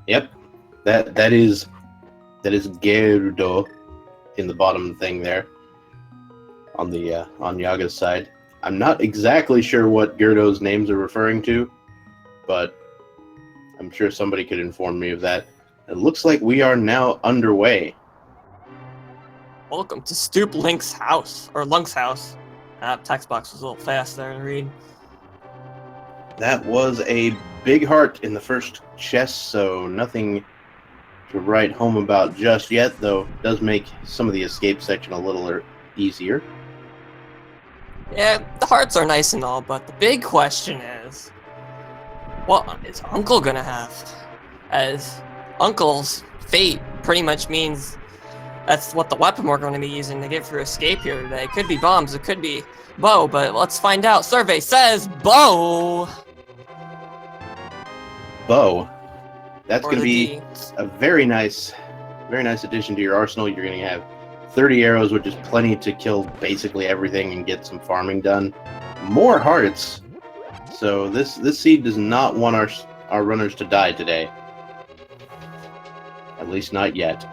Yep, that is Gerdo in the bottom thing there on the on Yaga's side. I'm not exactly sure what Gerdo's names are referring to, but I'm sure somebody could inform me of that. It looks like we are now underway. Welcome to Stoop Link's house, or Lunk's house. Text box was a little fast there to read. That was a big heart in the first chest, so nothing to write home about just yet, though it does make some of the escape section a little easier. Yeah, the hearts are nice and all, but the big question is, what is Uncle gonna have? As Uncle's fate pretty much means that's what the weapon we're going to be using to get through escape here today. It could be bombs, it could be bow, but let's find out. Survey says bow! Bow. That's Or going to the be D. a very nice addition to your arsenal. You're going to have 30 arrows, which is plenty to kill basically everything and get some farming done. More hearts. So this seed does not want our runners to die today. At least not yet.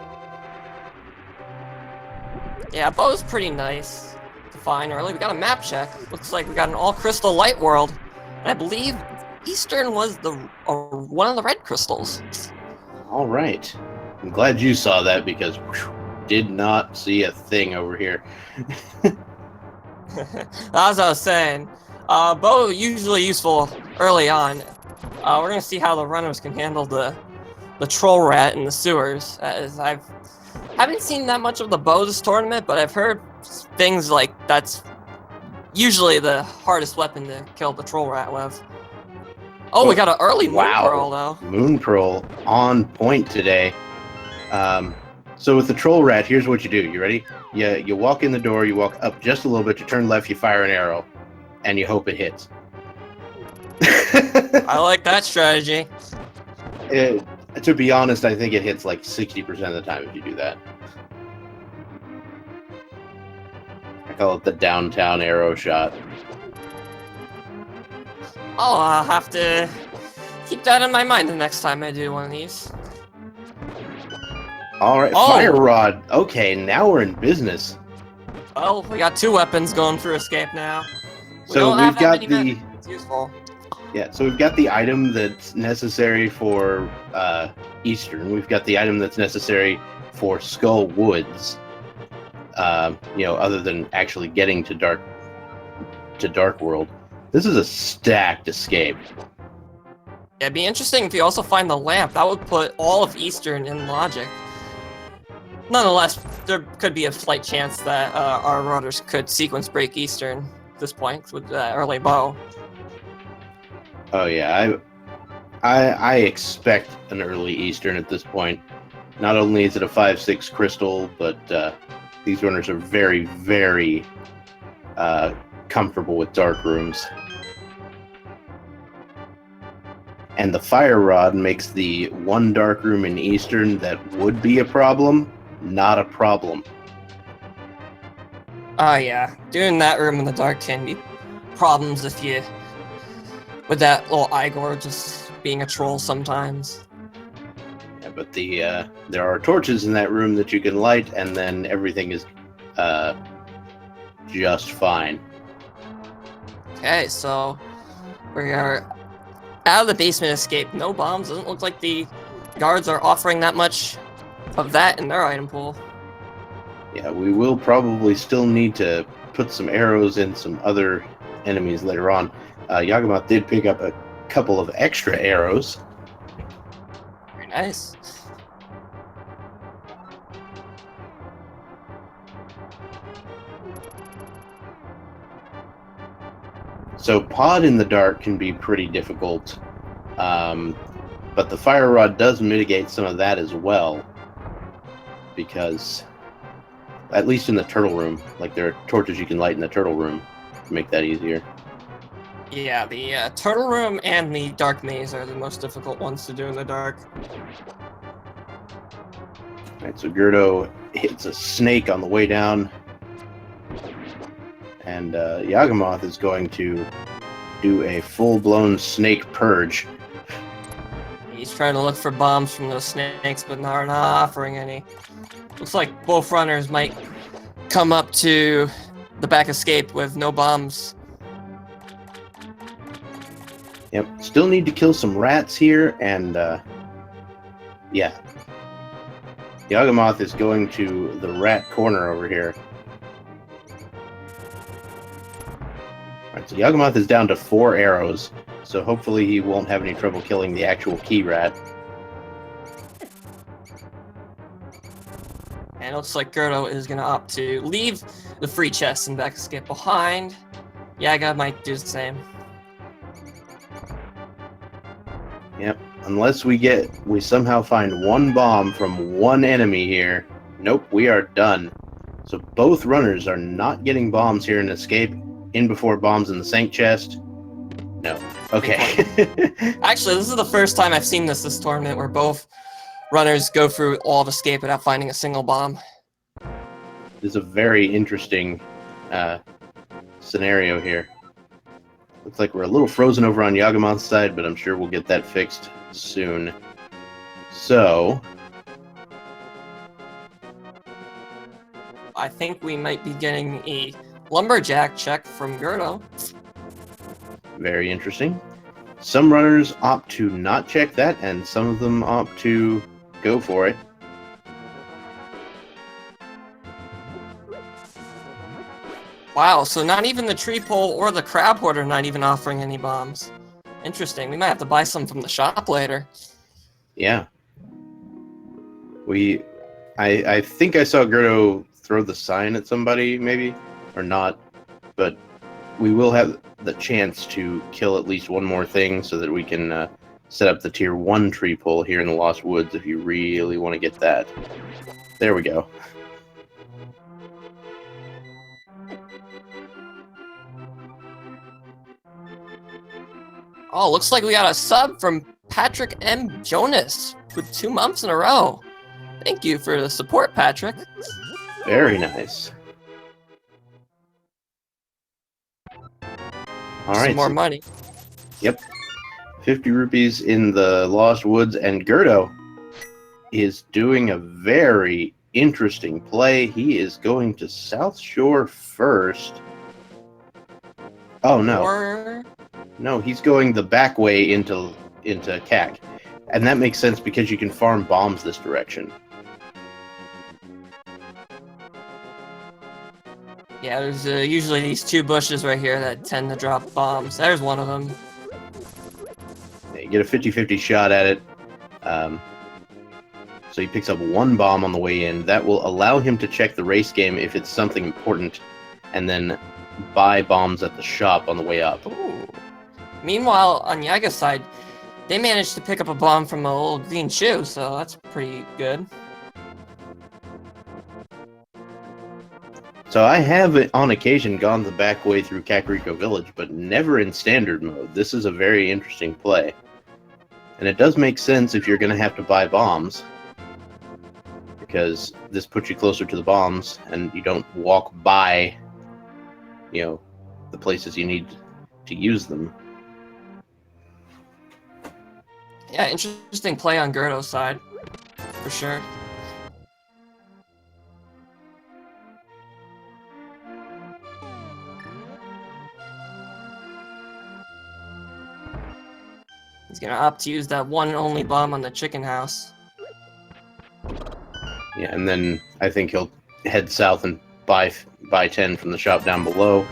Yeah, bow's pretty nice to find early. We got a map check. Looks like we got an all crystal light world. And I believe Eastern was the one of the red crystals. All right. I'm glad you saw that because did not see a thing over here. As I was saying, bow usually useful early on. We're gonna see how the runners can handle the troll rat in the sewers. As I haven't seen that much of the bow this tournament, but I've heard things like that's usually the hardest weapon to kill the troll rat with. Oh, we got an early Moon Pearl, though. Moon Pearl on point today. So with the troll rat, here's what you do. You ready? You walk in the door, you walk up just a little bit, you turn left, you fire an arrow, and you hope it hits. I like that strategy. To be honest, I think it hits like 60% of the time if you do that. I call it the downtown arrow shot. I'll have to keep that in my mind the next time I do one of these. Alright, Fire Rod. Okay, now we're in business. Well, we got two weapons going through escape now. So we've got the... It's useful. Yeah, so we've got the item that's necessary for Eastern. We've got the item that's necessary for Skull Woods. Other than actually getting to Dark World. This is a stacked escape. Yeah, it'd be interesting if you also find the lamp. That would put all of Eastern in logic. Nonetheless, there could be a slight chance that our runners could sequence break Eastern at this point with that early bow. Oh yeah, I expect an early Eastern at this point. Not only is it a 5/6 crystal, but these runners are very, very comfortable with dark rooms. And the Fire Rod makes the one dark room in Eastern that would be a problem, not a problem. Oh yeah, doing that room in the dark can be problems if you... with that little Igor just being a troll sometimes. Yeah, but there are torches in that room that you can light, and then everything is just fine. Okay, so we are out of the basement escape. No bombs. Doesn't look like the guards are offering that much of that in their item pool. Yeah, we will probably still need to put some arrows in some other enemies later on. Yagamoth did pick up a couple of extra arrows. Very nice. So pod in the dark can be pretty difficult, but the Fire Rod does mitigate some of that as well, because at least in the turtle room, like there are torches you can light in the turtle room to make that easier. Yeah, the turtle room and the dark maze are the most difficult ones to do in the dark. Alright, so g3rd0 hits a snake on the way down, and Yagamoth is going to do a full-blown snake purge. He's trying to look for bombs from those snakes, but not offering any. Looks like both runners might come up to the back escape with no bombs. Yep. Still need to kill some rats here, and yeah. Yagamoth is going to the rat corner over here. Alright, so Yagamoth is down to 4 arrows, so hopefully he won't have any trouble killing the actual key rat. And it looks like g3rd0 is going to opt to leave the free chest and back escape behind. Yaga might do the same. Yep. Unless we somehow find one bomb from one enemy here. Nope, we are done. So both runners are not getting bombs here in escape. In before bombs in the sank chest. No. Okay. Actually, this is the first time I've seen this tournament where both runners go through all of escape without finding a single bomb. This is a very interesting scenario here. Looks like we're a little frozen over on Yagamoth's side, but I'm sure we'll get that fixed soon. So I think we might be getting a lumberjack check from g3rd0. very interesting. Some runners opt to not check that, and some of them opt to go for it. Wow, so not even the tree pole or the crab hoarder not even offering any bombs. Interesting. We might have to buy some from the shop later. Yeah. I think I saw g3rd0 throw the sign at somebody, maybe, or not, but we will have the chance to kill at least one more thing so that we can set up the tier 1 tree pole here in the Lost Woods if you really want to get that. There we go. Oh, looks like we got a sub from Patrick M. Jonas with 2 months in a row. Thank you for the support, Patrick. Very nice. All right. Some more money. Yep. 50 rupees in the Lost Woods, and g3rd0 is doing a very interesting play. He is going to South Shore first. Oh, no. Or... No, he's going the back way into CAC. And that makes sense because you can farm bombs this direction. yeah, there's usually these 2 bushes right here that tend to drop bombs. There's one of them. Yeah, you get a 50-50 shot at it. So he picks up 1 bomb on the way in. That will allow him to check the race game if it's something important, and then buy bombs at the shop on the way up. Ooh. Meanwhile, on Yaga's side, they managed to pick up a bomb from a little green shoe, so that's pretty good. So I have, on occasion, gone the back way through Kakariko Village, but never in standard mode. This is a very interesting play. And it does make sense if you're going to have to buy bombs, because this puts you closer to the bombs, and you don't walk by, you know, the places you need to use them. Yeah, interesting play on g3rd0's side, for sure. He's gonna opt to use that one and only bomb on the chicken house. Yeah, and then I think he'll head south and buy 10 from the shop down below.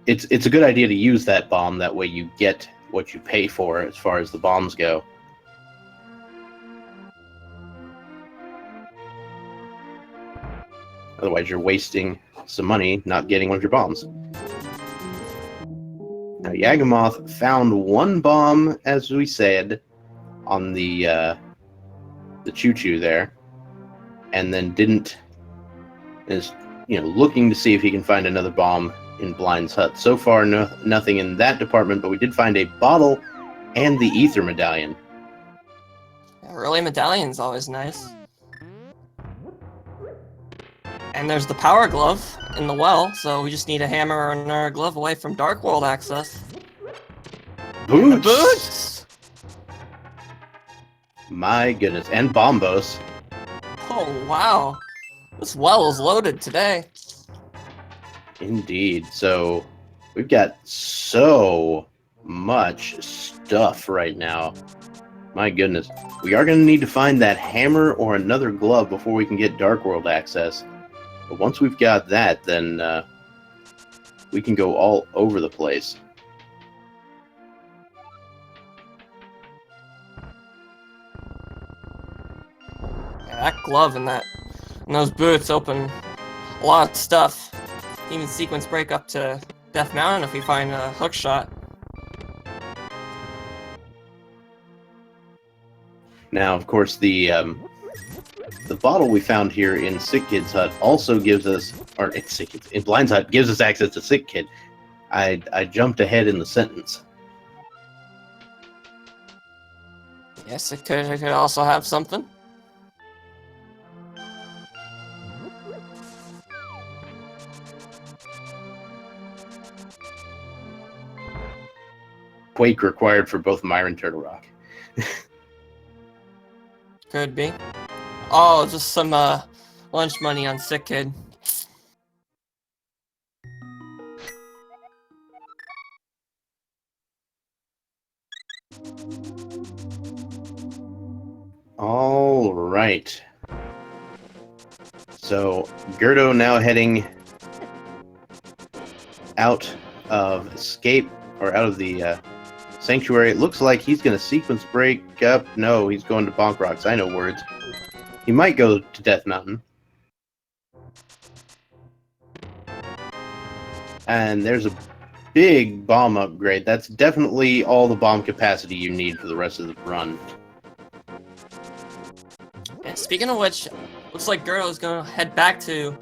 It's a good idea to use that bomb. That way you get what you pay for as far as the bombs go. Otherwise, you're wasting some money not getting one of your bombs. Now, Yagamoth found 1 bomb, as we said, on the choo-choo there, and then is looking to see if he can find another bomb in Blind's hut. So far, nothing in that department, but we did find a bottle and the ether medallion. Yeah, early medallion's always nice. And there's the power glove in the well, so we just need a hammer and our glove away from Dark World access. Boots! Boots! My goodness. And Bombos. Oh, wow. This well is loaded today. Indeed. So we've got so much stuff right now. My goodness. We are going to need to find that hammer or another glove before we can get Dark World access. But once we've got that, then we can go all over the place. Yeah, that glove and those boots open a lot of stuff. Even sequence break up to Death Mountain if we find a hook shot. Now, of course, the bottle we found here in Sick Kid's hut also gives us, or in Blind's hut, gives us access to Sick Kid. I jumped ahead in the sentence. Yes, it could also have something. Quake required for both Myron Turtle Rock. Could be. Oh, just some lunch money on Sick Kid. All right. So g3rd0 now heading out of escape, or out of the sanctuary. It looks like he's going to sequence break up. No, he's going to Bonk Rocks. I know words. He might go to Death Mountain. And there's a big bomb upgrade. That's definitely all the bomb capacity you need for the rest of the run. And speaking of which, looks like g3rd0 is going to head back to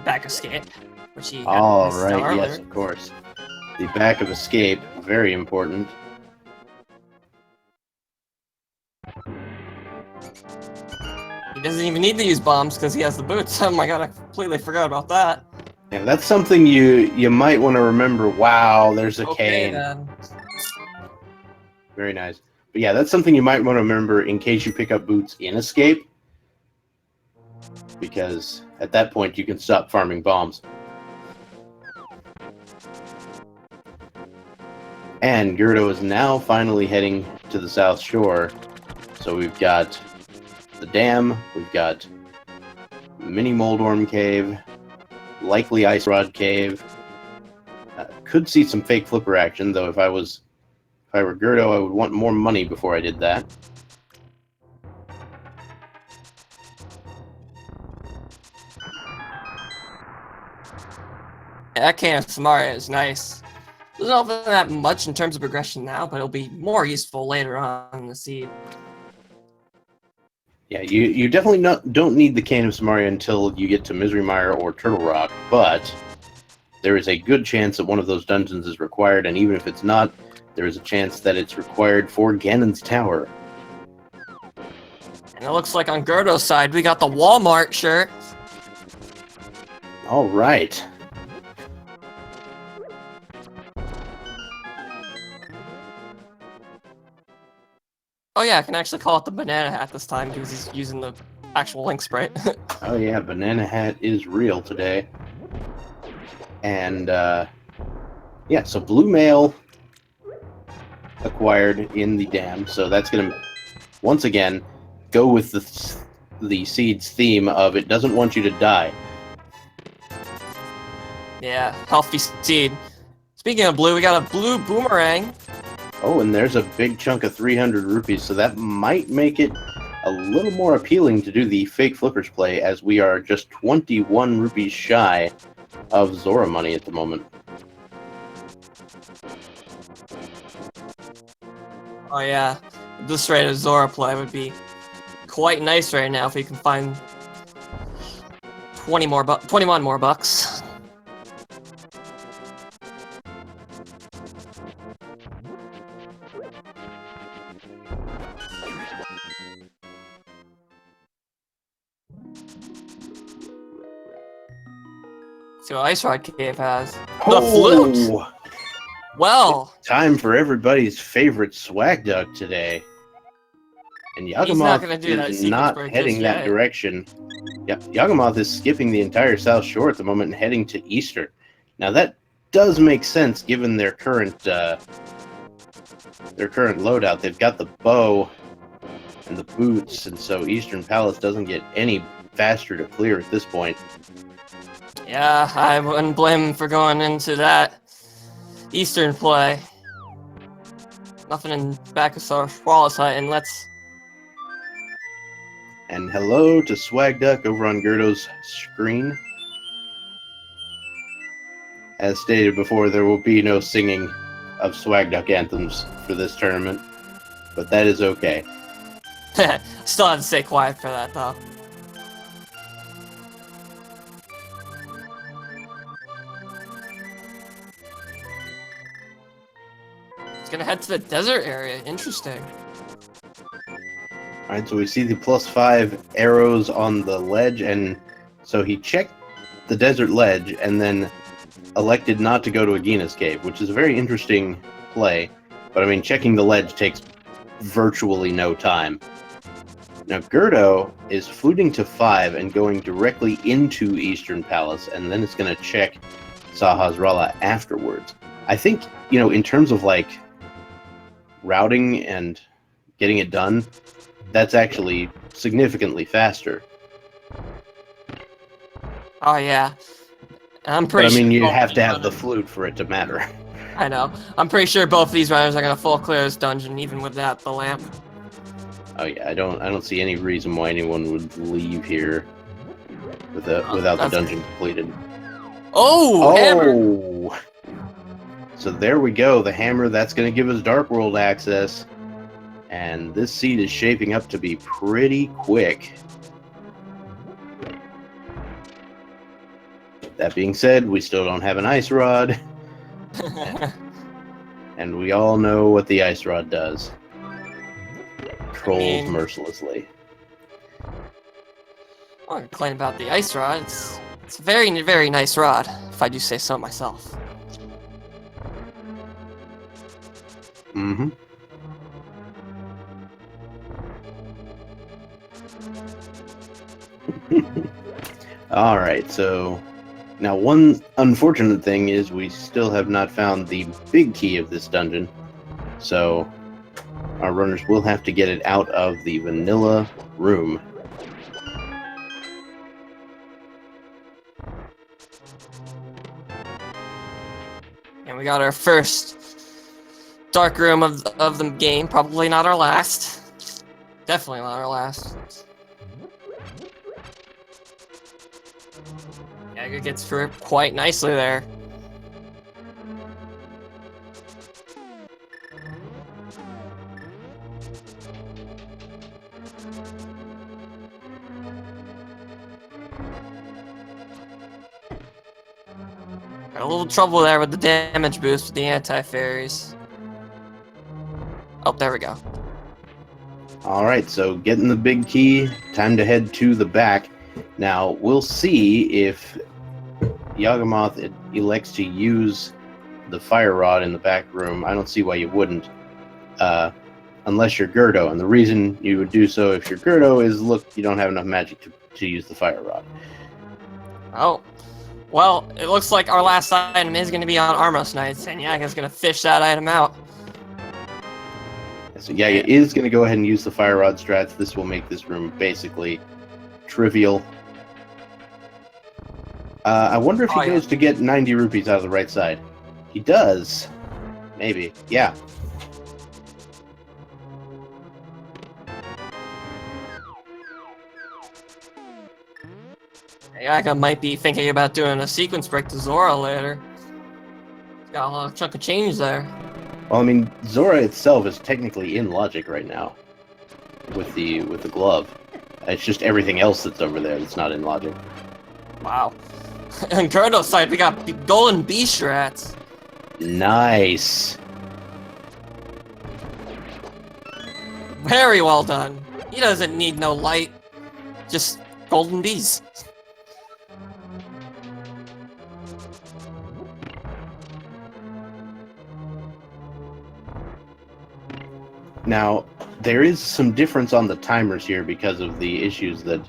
Back Escape, which he had All missed right, out earlier. yes, of course. The back of escape, very important. He doesn't even need to use bombs because he has the boots. Oh my god, I completely forgot about that. Yeah, that's something you might want to remember. Wow, there's a cane. Then. Very nice. But yeah, that's something you might want to remember in case you pick up boots in escape. Because at that point you can stop farming bombs. And g3rd0 is now finally heading to the South Shore. So we've got the dam, we've got Mini Moldworm Cave, likely Ice Rod Cave. Could see some fake flipper action, though if I were g3rd0, I would want more money before I did that. Yeah, that can of Samaria is nice. Doesn't open that much in terms of progression now, but it'll be more useful later on in the seed. Yeah, you definitely don't need the Cane of Samaria until you get to Misery Mire or Turtle Rock, but there is a good chance that one of those dungeons is required, and even if it's not, there is a chance that it's required for Ganon's Tower. And it looks like on g3rd0's side, we got the Walmart shirt. All right. Oh yeah, I can actually call it the banana hat this time because he's using the actual Link sprite. Oh yeah, Banana Hat is real today. And yeah, so Blue Mail acquired in the dam, so that's going to once again go with the seed's theme of it doesn't want you to die. Yeah, healthy seed. Speaking of blue, we got a blue boomerang. Oh, and there's a big chunk of 300 rupees, so that might make it a little more appealing to do the fake flippers play, as we are just 21 rupees shy of Zora money at the moment. Oh yeah, this rate of Zora play would be quite nice right now if we can find 21 more bucks. See what Ice Rod Cave has. The flute! Well, time for everybody's favorite swag duck today. And He's not Yagamoth gonna do that is sequence not break heading just that yet. direction. Yep, Yagamoth is skipping the entire South Shore at the moment and heading to Eastern. Now that does make sense given their current loadout. They've got the bow and the boots, and so Eastern Palace doesn't get any faster to clear at this point. Yeah, I wouldn't blame him for going into that Eastern play. Nothing in back of Wallace Hut, and let's... And hello to Swag Duck over on Gerdo's screen. As stated before, there will be no singing of Swag Duck anthems for this tournament, but that is okay. Still have to stay quiet for that, though. He's gonna head to the desert area. Interesting. Alright, so we see the +5 arrows on the ledge, and so he checked the desert ledge and then elected not to go to Agina's cave, which is a very interesting play. But I mean, checking the ledge takes virtually no time. Now, Gerdo is fluting to 5 and going directly into Eastern Palace, and then it's going to check Sahasrara afterwards. I think, you know, in terms of like routing and getting it done, that's actually significantly faster. Oh, yeah. I'm pretty But I mean, sure you have to have the flute for it to matter. I know. I'm pretty sure both of these runners are gonna full clear this dungeon, even without the lamp. Oh yeah, I don't see any reason why anyone would leave here without the dungeon completed. Oh, hammer! Oh! So there we go, the hammer, that's going to give us Dark World access. And this seed is shaping up to be pretty quick. That being said, we still don't have an ice rod. And we all know what the ice rod does. Trolls mercilessly. I'm not complaining about the ice rod. It's a very, very nice rod, if I do say so myself. Mm-hmm. Alright, so now one unfortunate thing is we still have not found the big key of this dungeon. So our runners will have to get it out of the vanilla room. And we got our first dark room of the game. Probably not our last. Definitely not our last. Yaga gets through it quite nicely there. Got a little trouble there with the damage boost with the anti-fairies. Oh, there we go. Alright, so getting the big key, time to head to the back. Now, we'll see if Yagamoth elects to use the fire rod in the back room. I don't see why you wouldn't, unless you're Gerdo. And the reason you would do so if you're Gerdo is, look, you don't have enough magic to use the fire rod. Oh, well, it looks like our last item is going to be on Armos Knights, and Yaga's going to fish that item out. So Yaga is going to go ahead and use the fire rod strats. This will make this room basically trivial. I wonder if he goes to get 90 rupees out of the right side. He does. Maybe. Yeah. Yaga might be thinking about doing a sequence break to Zora later. He's got a little chunk of change there. Well, I mean, Zora itself is technically in logic right now with the glove. It's just everything else that's over there that's not in logic. Wow. On Gerdo's side, we got golden bee strats. Nice. Very well done. He doesn't need no light, just golden bees. Now, there is some difference on the timers here because of the issues that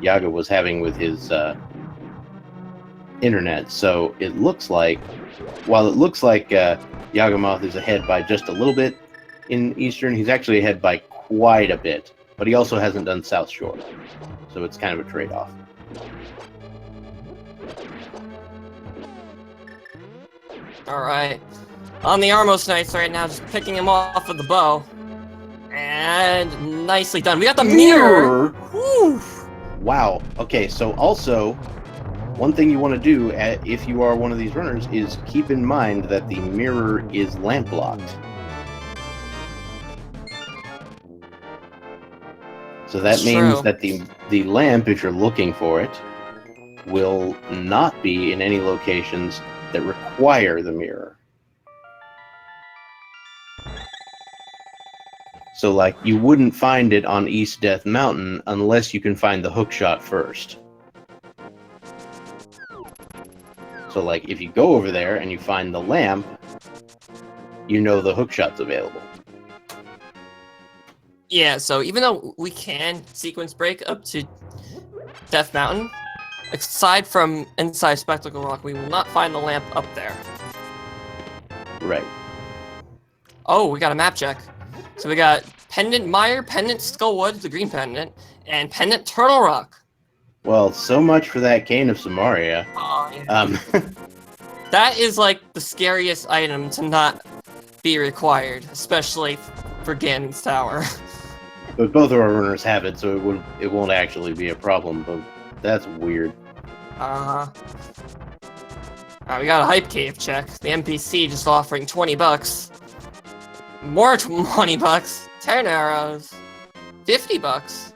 Yaga was having with his internet. So it looks like, while it looks like Yagamoth is ahead by just a little bit in Eastern, he's actually ahead by quite a bit. But he also hasn't done South Shore. So it's kind of a trade-off. Alright. On the Armos Knights right now, just picking him off with the bow. And nicely done. We got the mirror! Whew. Wow. Okay, so also, one thing you want to do if you are one of these runners is keep in mind that the mirror is lamp locked. So that means that the lamp, if you're looking for it, will not be in any locations that require the mirror. So, like, you wouldn't find it on East Death Mountain unless you can find the hookshot first. So, like, if you go over there and you find the lamp, you know the hookshot's available. Yeah, so even though we can sequence break up to Death Mountain, aside from inside Spectacle Rock, we will not find the lamp up there. Right. Oh, we got a map check. So we got Pendant Mire, Pendant Skullwood, the green pendant, and Pendant Turtle Rock. Well, so much for that Cane of Samaria. Oh, yeah. That is like the scariest item to not be required, especially for Ganon's Tower. But both of our runners have it, so it won't actually be a problem, but that's weird. Alright, we got a Hype Cave check. The NPC just offering 20 bucks. More 20 bucks. 10 arrows. 50 bucks.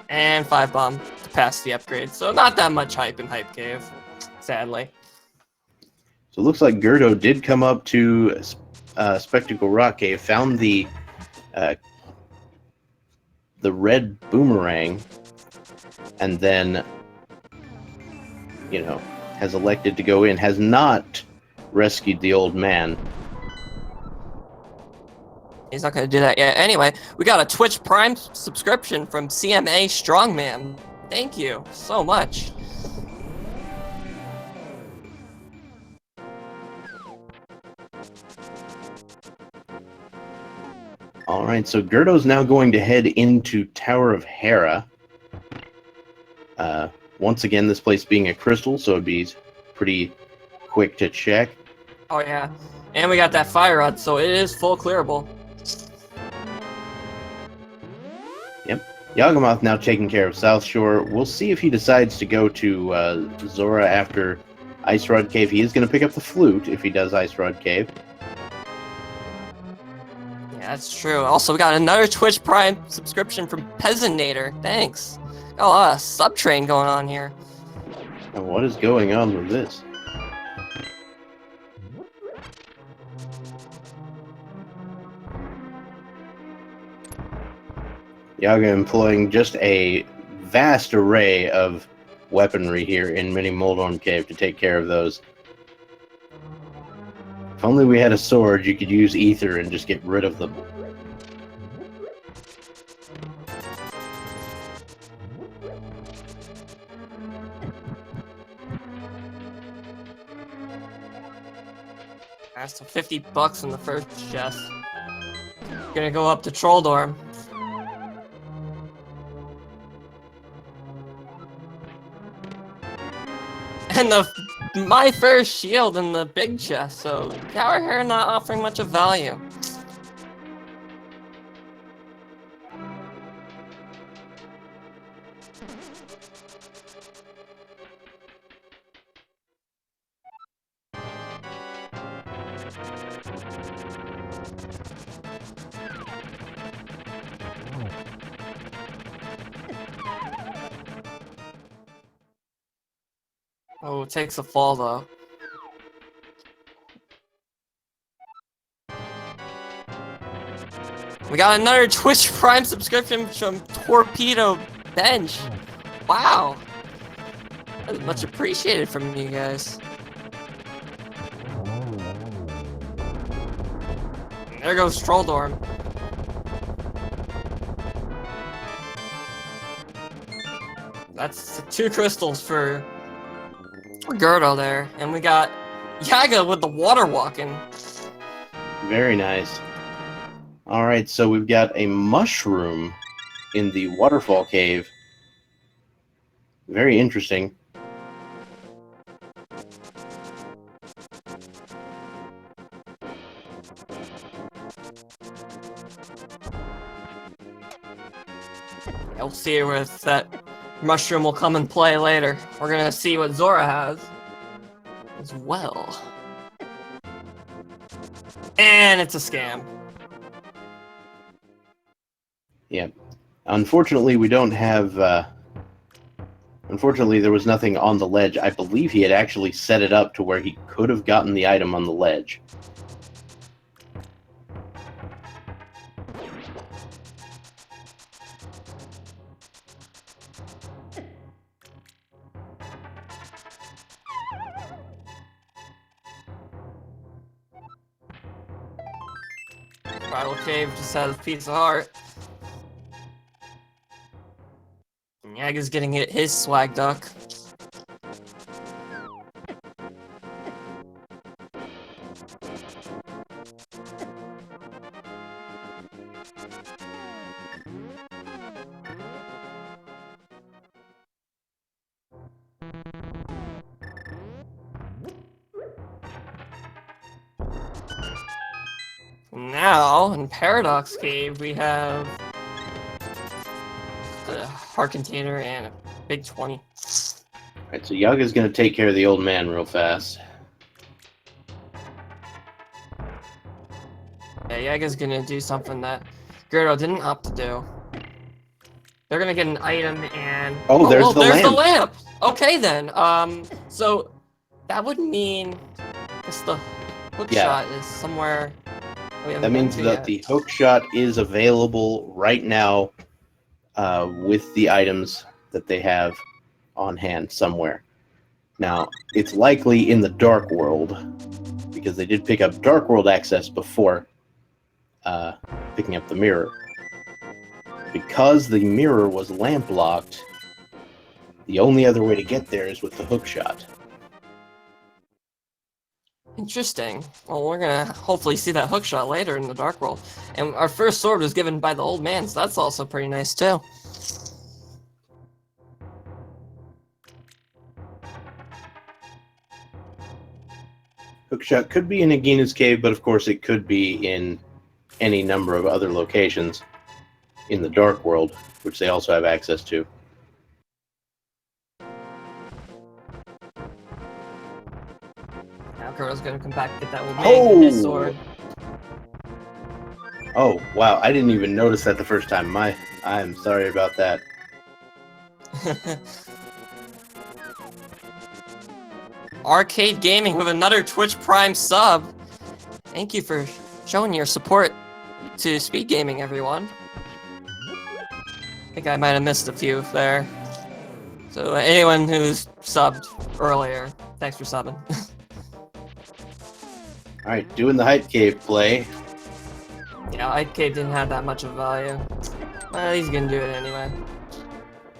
And 5 bomb to pass the upgrade. So not that much hype in Hype Cave, sadly. So it looks like g3rd0 did come up to Spectacle Rock Cave, found the red boomerang, and then, you know, has elected to go in, has not rescued the old man. He's not going to do that yet. Anyway, we got a Twitch Prime subscription from CMA Strongman. Thank you so much. Alright, so g3rd0's now going to head into Tower of Hera. Once again, this place being a crystal, so it'd be pretty quick to check. Oh yeah, and we got that fire rod, so it is full clearable. Yep. Yagamoth now taking care of South Shore. We'll see if he decides to go to Zora after Ice Rod Cave. He is going to pick up the flute if he does Ice Rod Cave. Yeah, that's true. Also, we got another Twitch Prime subscription from Peasantnator. Thanks. Got a lot of sub-train going on here. And what is going on with this? Yaga employing just a vast array of weaponry here in Mini Moldorm Cave to take care of those. If only we had a sword, you could use ether and just get rid of them. That's 50 bucks in the first chest. Gonna go up to Troll Dorm. And my first shield in the big chest, so Tower Hera not offering much of value. Oh, it takes a fall though. We got another Twitch Prime subscription from Torpedo Bench. Wow. That is much appreciated from you guys. There goes Trolldorm. That's 2 crystals for g3rd0 there. And we got Yaga with the water walking. Very nice. Alright, so we've got a mushroom in the waterfall cave. Very interesting. We'll see if that mushroom will come and play later. We're gonna see what Zora has as well. And it's a scam. Yeah. Unfortunately, we don't have... Unfortunately, there was nothing on the ledge. I believe he had actually set it up to where he could have gotten the item on the ledge. Bridal Cave just has a piece of heart. And Yaga's getting his swag duck. Now, in Paradox Cave, we have the heart container and a big 20. Alright, so Yaga's gonna take care of the old man real fast. Yeah, Yaga's gonna do something that g3rd0 didn't opt to do. They're gonna get an item and... Oh, there's the there's lamp! the lamp! Okay then, so that would mean... I guess the hook shot is somewhere... That means that the hook shot is available right now with the items that they have on hand somewhere. Now, it's likely in the Dark World, because they did pick up Dark World access before picking up the mirror. Because the mirror was lamp locked, the only other way to get there is with the hook shot. Interesting. Well, we're gonna hopefully see that hook shot later in the Dark World. And our first sword was given by the old man, so that's also pretty nice too. Hookshot could be in Agina's cave, but of course it could be in any number of other locations in the Dark World, which they also have access to. Now g3rd0's gonna come back and get that old man and his sword. Oh, wow, I didn't even notice that the first time. I'm sorry about that. Arcade Gaming with another Twitch Prime sub. Thank you for showing your support to Speed Gaming, everyone. I think I might have missed a few there. So anyone who's subbed earlier, thanks for subbing. Alright, doing the Hype Cave play. Yeah, Hype Cave didn't have that much of value. Well, he's gonna do it anyway.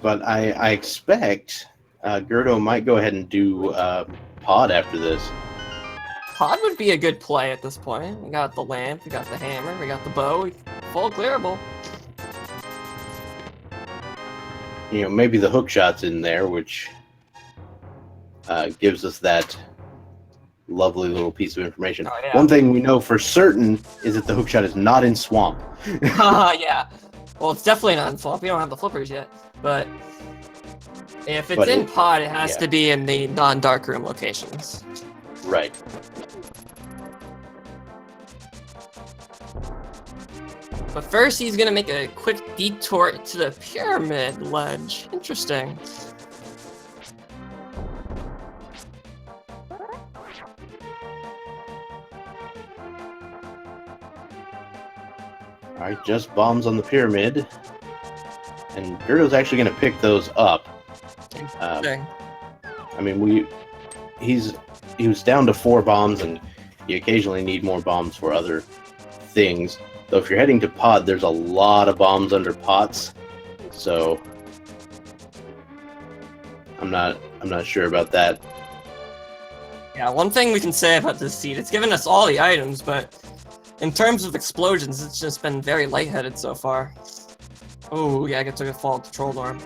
But I expect g3rd0 might go ahead and do Pod after this. Pod would be a good play at this point. We got the lamp, we got the hammer, we got the bow, full clearable. You know, maybe the hook shot's in there, which gives us that lovely little piece of information. Oh, yeah. One thing we know for certain is that the hook shot is not in Swamp. Yeah. Well, it's definitely not in Swamp. We don't have the flippers yet. But if it's in Pod, it has to be in the non-dark room locations. Right. But first, he's gonna make a quick detour to the pyramid ledge. Interesting. Alright, just bombs on the pyramid. And g3rd0's actually going to pick those up. Interesting. I mean, he was down to 4 bombs, and you occasionally need more bombs for other things. Though if you're heading to Pod, there's a lot of bombs under pots. So I'm not sure about that. Yeah, one thing we can say about this seed, it's given us all the items, but in terms of explosions, it's just been very lightheaded so far. Oh, yeah, I get to fall to Troll Dorm.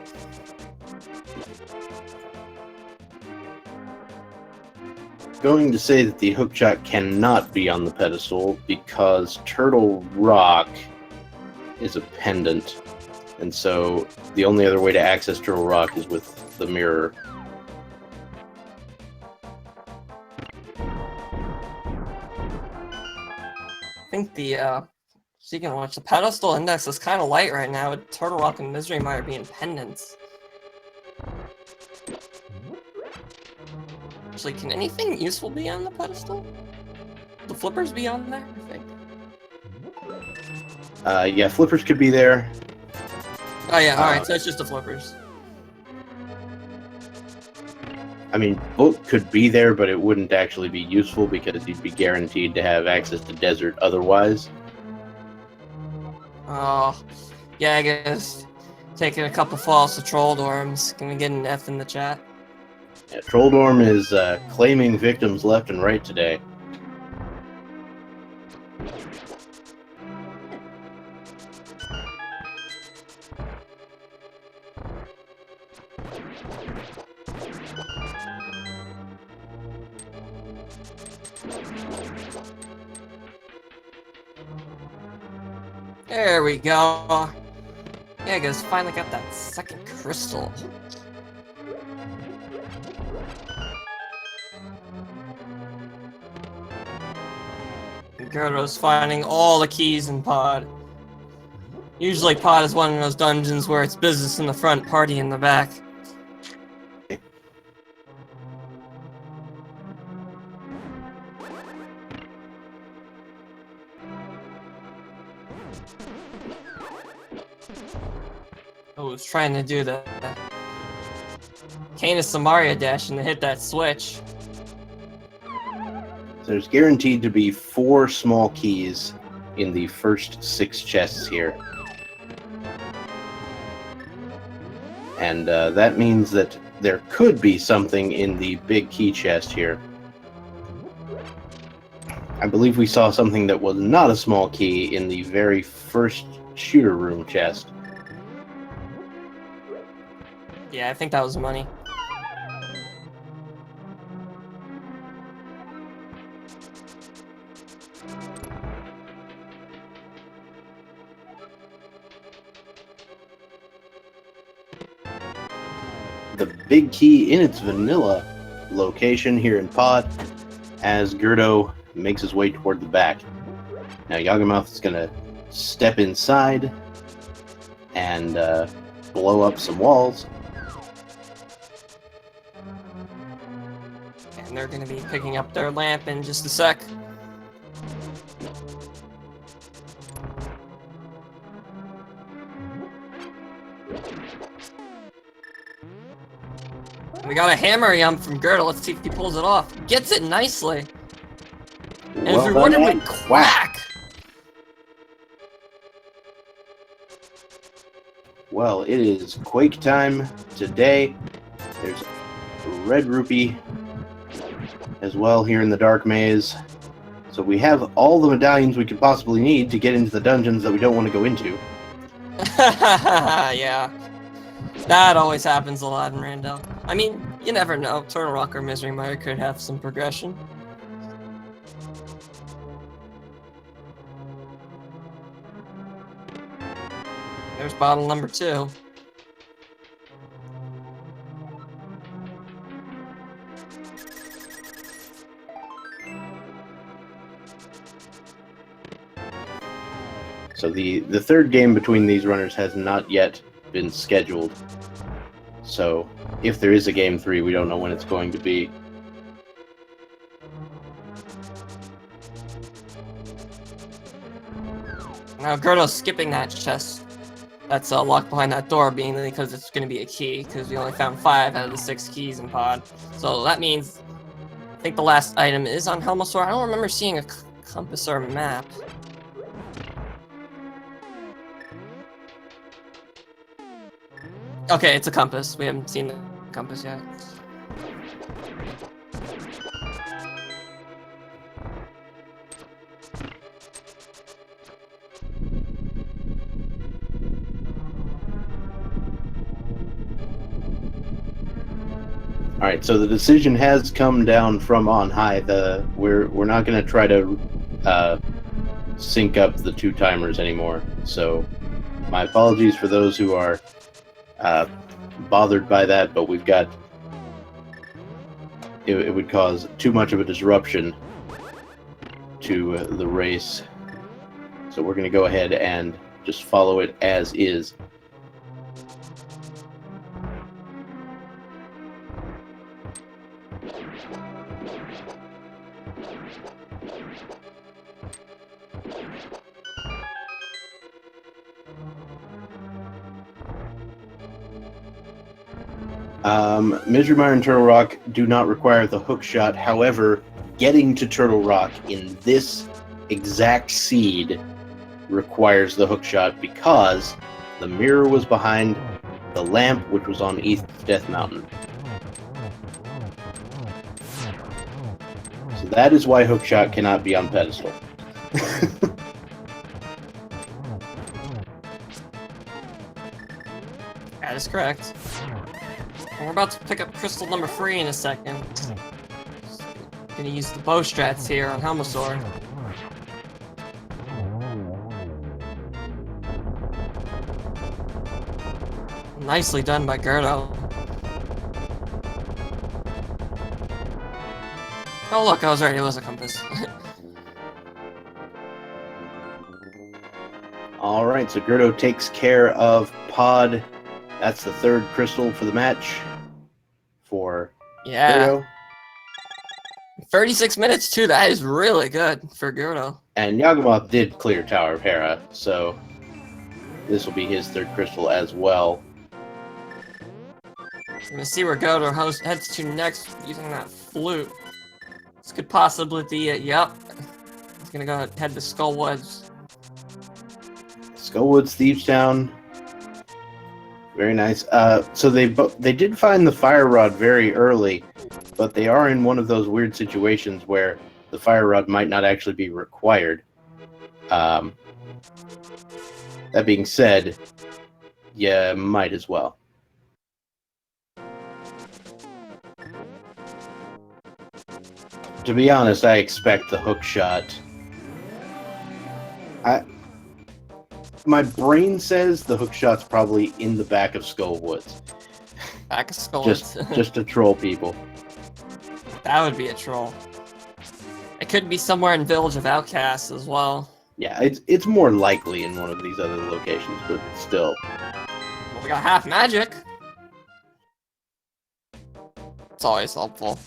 Going to say that the hookshot cannot be on the pedestal because Turtle Rock is a pendant, and so the only other way to access Turtle Rock is with the mirror. I think the, speaking of which, the pedestal index is kind of light right now, with Turtle Rock and Misery Mire being pendants. Actually, can anything useful be on the pedestal? The flippers be on there, I think. Yeah, flippers could be there. Oh yeah, alright, so it's just the flippers. I mean, book could be there, but it wouldn't actually be useful because you'd be guaranteed to have access to desert otherwise. Oh, yeah, I guess taking a couple falls to Troll Dorms. Can we get an F in the chat? Yeah, Trolldorm is claiming victims left and right today. There we go. Yeah, guys, finally got that second crystal. Gyro's finding all the keys in Pod. Usually Pod is one of those dungeons where it's business in the front, party in the back. I was trying to do the Canis Samaria dash and to hit that switch. There's guaranteed to be 4 small keys in the first 6 chests here. And that means that there could be something in the big key chest here. I believe we saw something that was not a small key in the very first shooter room chest. Yeah, I think that was money. The big key in its vanilla location here in Pod as g3rd0 makes his way toward the back. Now Yagamoth is going to step inside and blow up some walls. And they're going to be picking up their lamp in just a sec. We got a hammer yum from g3rd0. Let's see if he pulls it off. Gets it nicely. And Well is rewarded done, with Quack. Well, it is Quake time today. There's Red Rupee as well here in the Dark Maze. So we have all the medallions we could possibly need to get into the dungeons that we don't want to go into. Yeah. That always happens a lot in Rando. I mean, you never know. Turtle Rock or Misery Mire could have some progression. There's bottle number 2. So the third game between these runners has not yet been scheduled. So if there is a game 3, we don't know when it's going to be. Now g3rd0's skipping that chest that's locked behind that door, being because it's going to be a key, because we only found 5 out of the 6 keys in Pod. So that means, I think the last item is on Helmosaur. I don't remember seeing a compass or map. Okay, it's a compass. We haven't seen compass yet. All right, so the decision has come down from on high. We're not going to try to sync up the two timers anymore. So my apologies for those who are bothered by that, but we've got it would cause too much of a disruption to the race. So we're going to go ahead and just follow it as is. Midgemire and Turtle Rock do not require the hook shot. However, getting to Turtle Rock in this exact seed requires the hook shot because the mirror was behind the lamp, which was on East Death Mountain. So that is why hook shot cannot be on pedestal. That is correct. And we're about to pick up crystal number 3 in a second. Gonna use the bow strats here on Helmosaur. Nicely done by g3rd0. Oh look, I was right, it was a compass. Alright, so g3rd0 takes care of Pod. That's the third crystal for the match for Yeah. g3rd0. 36 minutes too, that is really good for g3rd0. And Yagamoth did clear Tower of Hera, so this will be his third crystal as well. I'm gonna see where g3rd0 heads to next using that flute. This could possibly be it, yep. He's gonna go head to Skullwoods. Skullwoods, Thievestown. Very nice. So they did find the fire rod very early, but they are in one of those weird situations where the fire rod might not actually be required. That being said, yeah, might as well. To be honest, I expect the hook shot. My brain says the hook shot's probably in the back of Skullwoods. Back of Skullwoods. just to troll people. That would be a troll. It could be somewhere in Village of Outcasts as well. Yeah, it's more likely in one of these other locations, but still. Well, we got half magic. It's always helpful.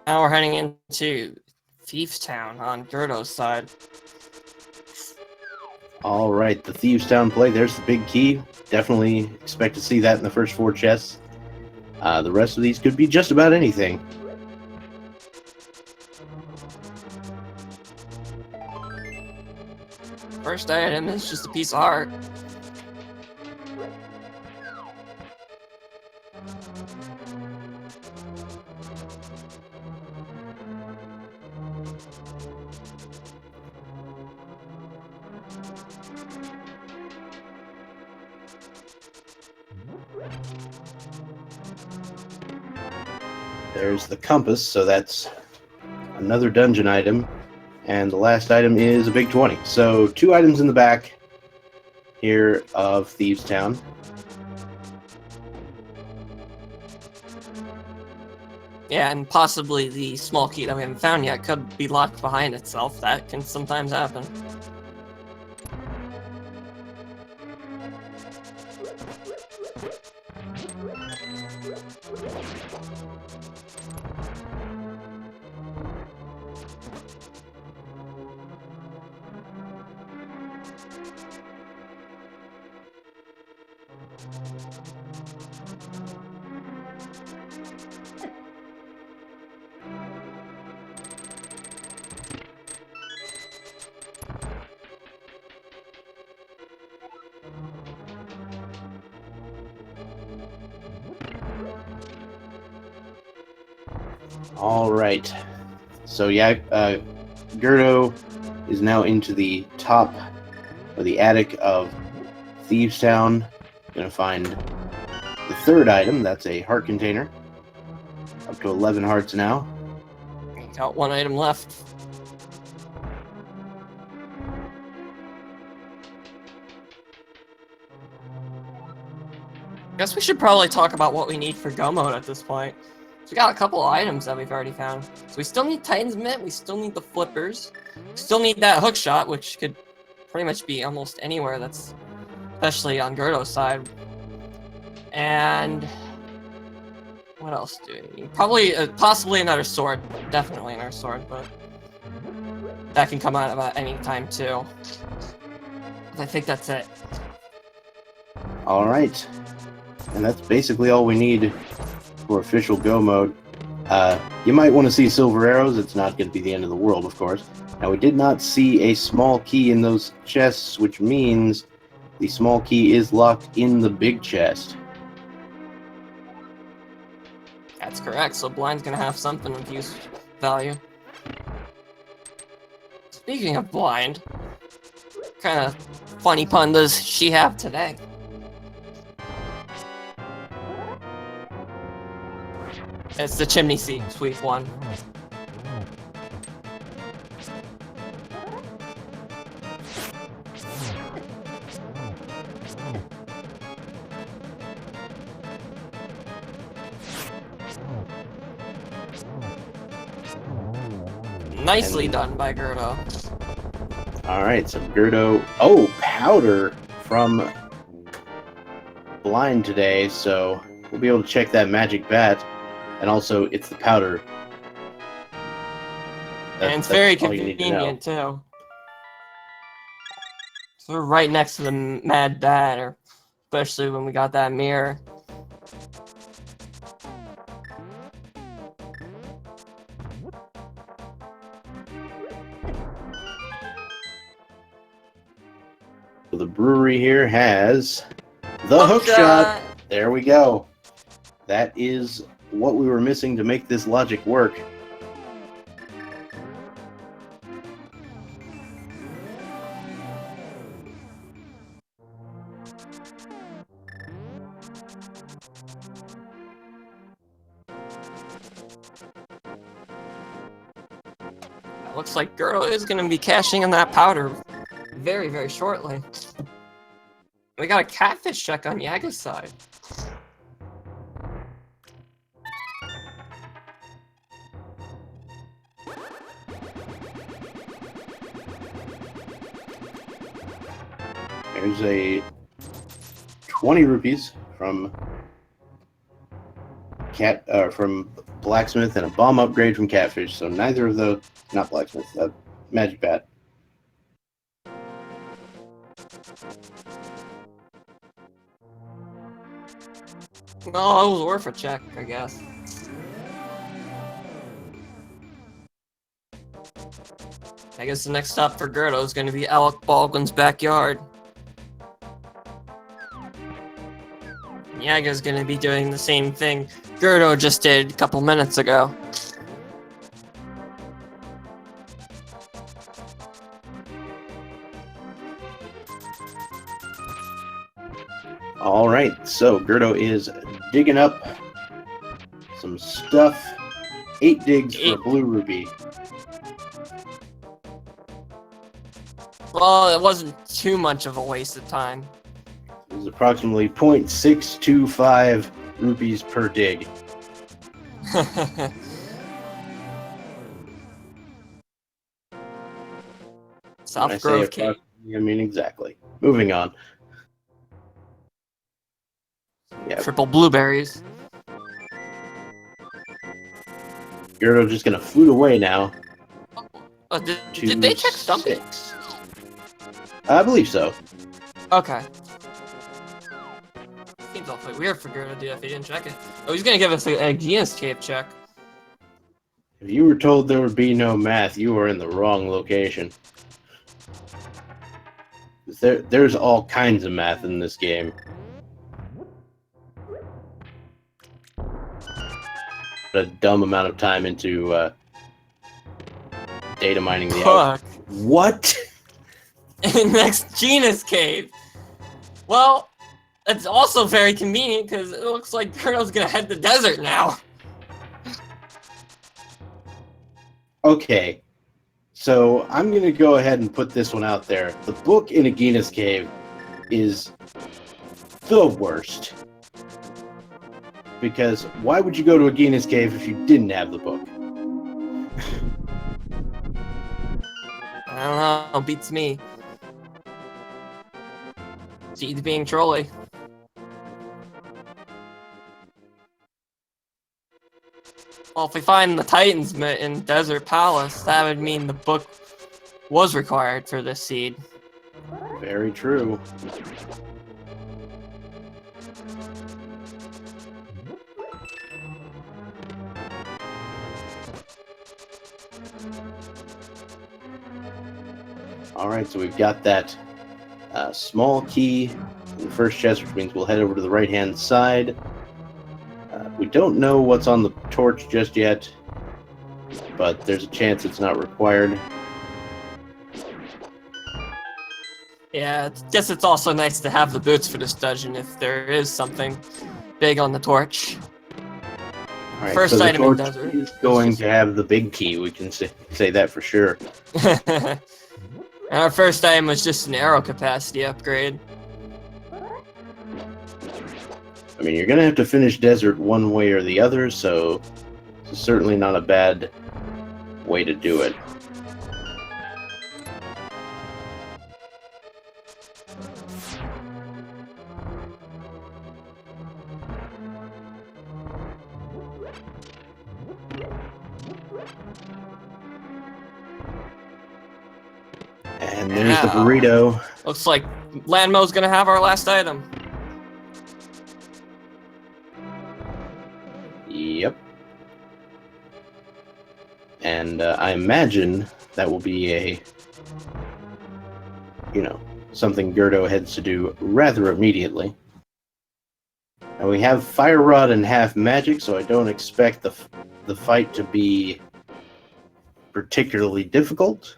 Now we're heading into Thievestown on g3rd0's side. All right, the Thievestown play. There's the big key. Definitely expect to see that in the first 4 chests. The rest of these could be just about anything. First item is just a piece of art. There's the compass, so that's another dungeon item. And the last item is a big 20. So 2 items in the back here of Thievestown. Yeah, and possibly the small key that we haven't found yet could be locked behind itself. That can sometimes happen. All right. So yeah, Gerdo is now into the top or the attic of Thieves Town. Gonna find the third item. That's a heart container. Up to 11 hearts now. Got one item left. Guess we should probably talk about what we need for go mode at this point. So we got a couple of items that we've already found. So we still need Titan's Mitt, we still need the flippers, we still need that hook shot, which could pretty much be almost anywhere, that's especially on Gerdo's side. And what else do we need? Probably, possibly another sword. Definitely another sword, but that can come out about any time too. I think that's it. All right. And that's basically all we need for official go mode. You might want to see silver arrows. It's not going to be the end of the world, of course. Now, we did not see a small key in those chests, which means the small key is locked in the big chest. That's correct, so blind's gonna have something of use value. Speaking of blind, what kind of funny pun does she have today? It's the chimney sweep one. Nicely done by Gerdo. Alright, so Gerdo... Oh, powder from blind today, so we'll be able to check that magic bat. And also, it's the powder. And it's very convenient, too. So we're right next to the mad bat, or especially when we got that mirror. So the brewery here has the hook shot. There we go. That is what we were missing to make this logic work. Looks like Gerdo is going to be cashing in that powder very, very shortly. We got a catfish check on Yaga's side. There's a 20 rupees from from Blacksmith and a bomb upgrade from Catfish. So neither of those, not Blacksmith, Magic Bat. Oh, it was worth a check, I guess. I guess the next stop for Gerdo is going to be Alec Baldwin's backyard. Yaga's going to be doing the same thing Gerdo just did a couple minutes ago. All right, so Gerdo is digging up some stuff. 8 digs for a blue rupee. Well, it wasn't too much of a waste of time. It was approximately 0.625 rupees per dig. South Grove Cave. I mean, exactly. Moving on. Yeah. Triple blueberries. Gerdo just gonna floot away now. Did they check Stumpy? I believe so. Okay. seems awfully weird for Gerda to do if he didn't check it. Oh, he's gonna give us a Genus Cave check. If you were told there would be no math, you were in the wrong location. There's all kinds of math in this game. A dumb amount of time into data mining the Fuck. What? Next Genus Cave. Well, it's also very convenient because it looks like Gerda's gonna head to the desert now. Okay, so I'm gonna go ahead and put this one out there. The book in Agina's Cave is the worst. Because why would you go to Agina's Cave if you didn't have the book? I don't know, beats me. She's being trolly. Well, if we find the Titans in Desert Palace, that would mean the book was required for this seed. Very true. Alright, so we've got that small key in the first chest, which means we'll head over to the right-hand side. We don't know what's on the torch just yet, but there's a chance it's not required. Yeah, I guess it's also nice to have the boots for this dungeon if there is something big on the torch. Alright, First so item the in torch desert. is going to have the big key, we can say that for sure. And our first item was just an arrow capacity upgrade. I mean, you're going to have to finish desert one way or the other, so it's certainly not a bad way to do it. And there's the burrito. Looks like Landmo's gonna have our last item. Yep. And I imagine that will be a, something Gerdo heads to do rather immediately. And we have Fire Rod and half magic, so I don't expect the fight to be particularly difficult.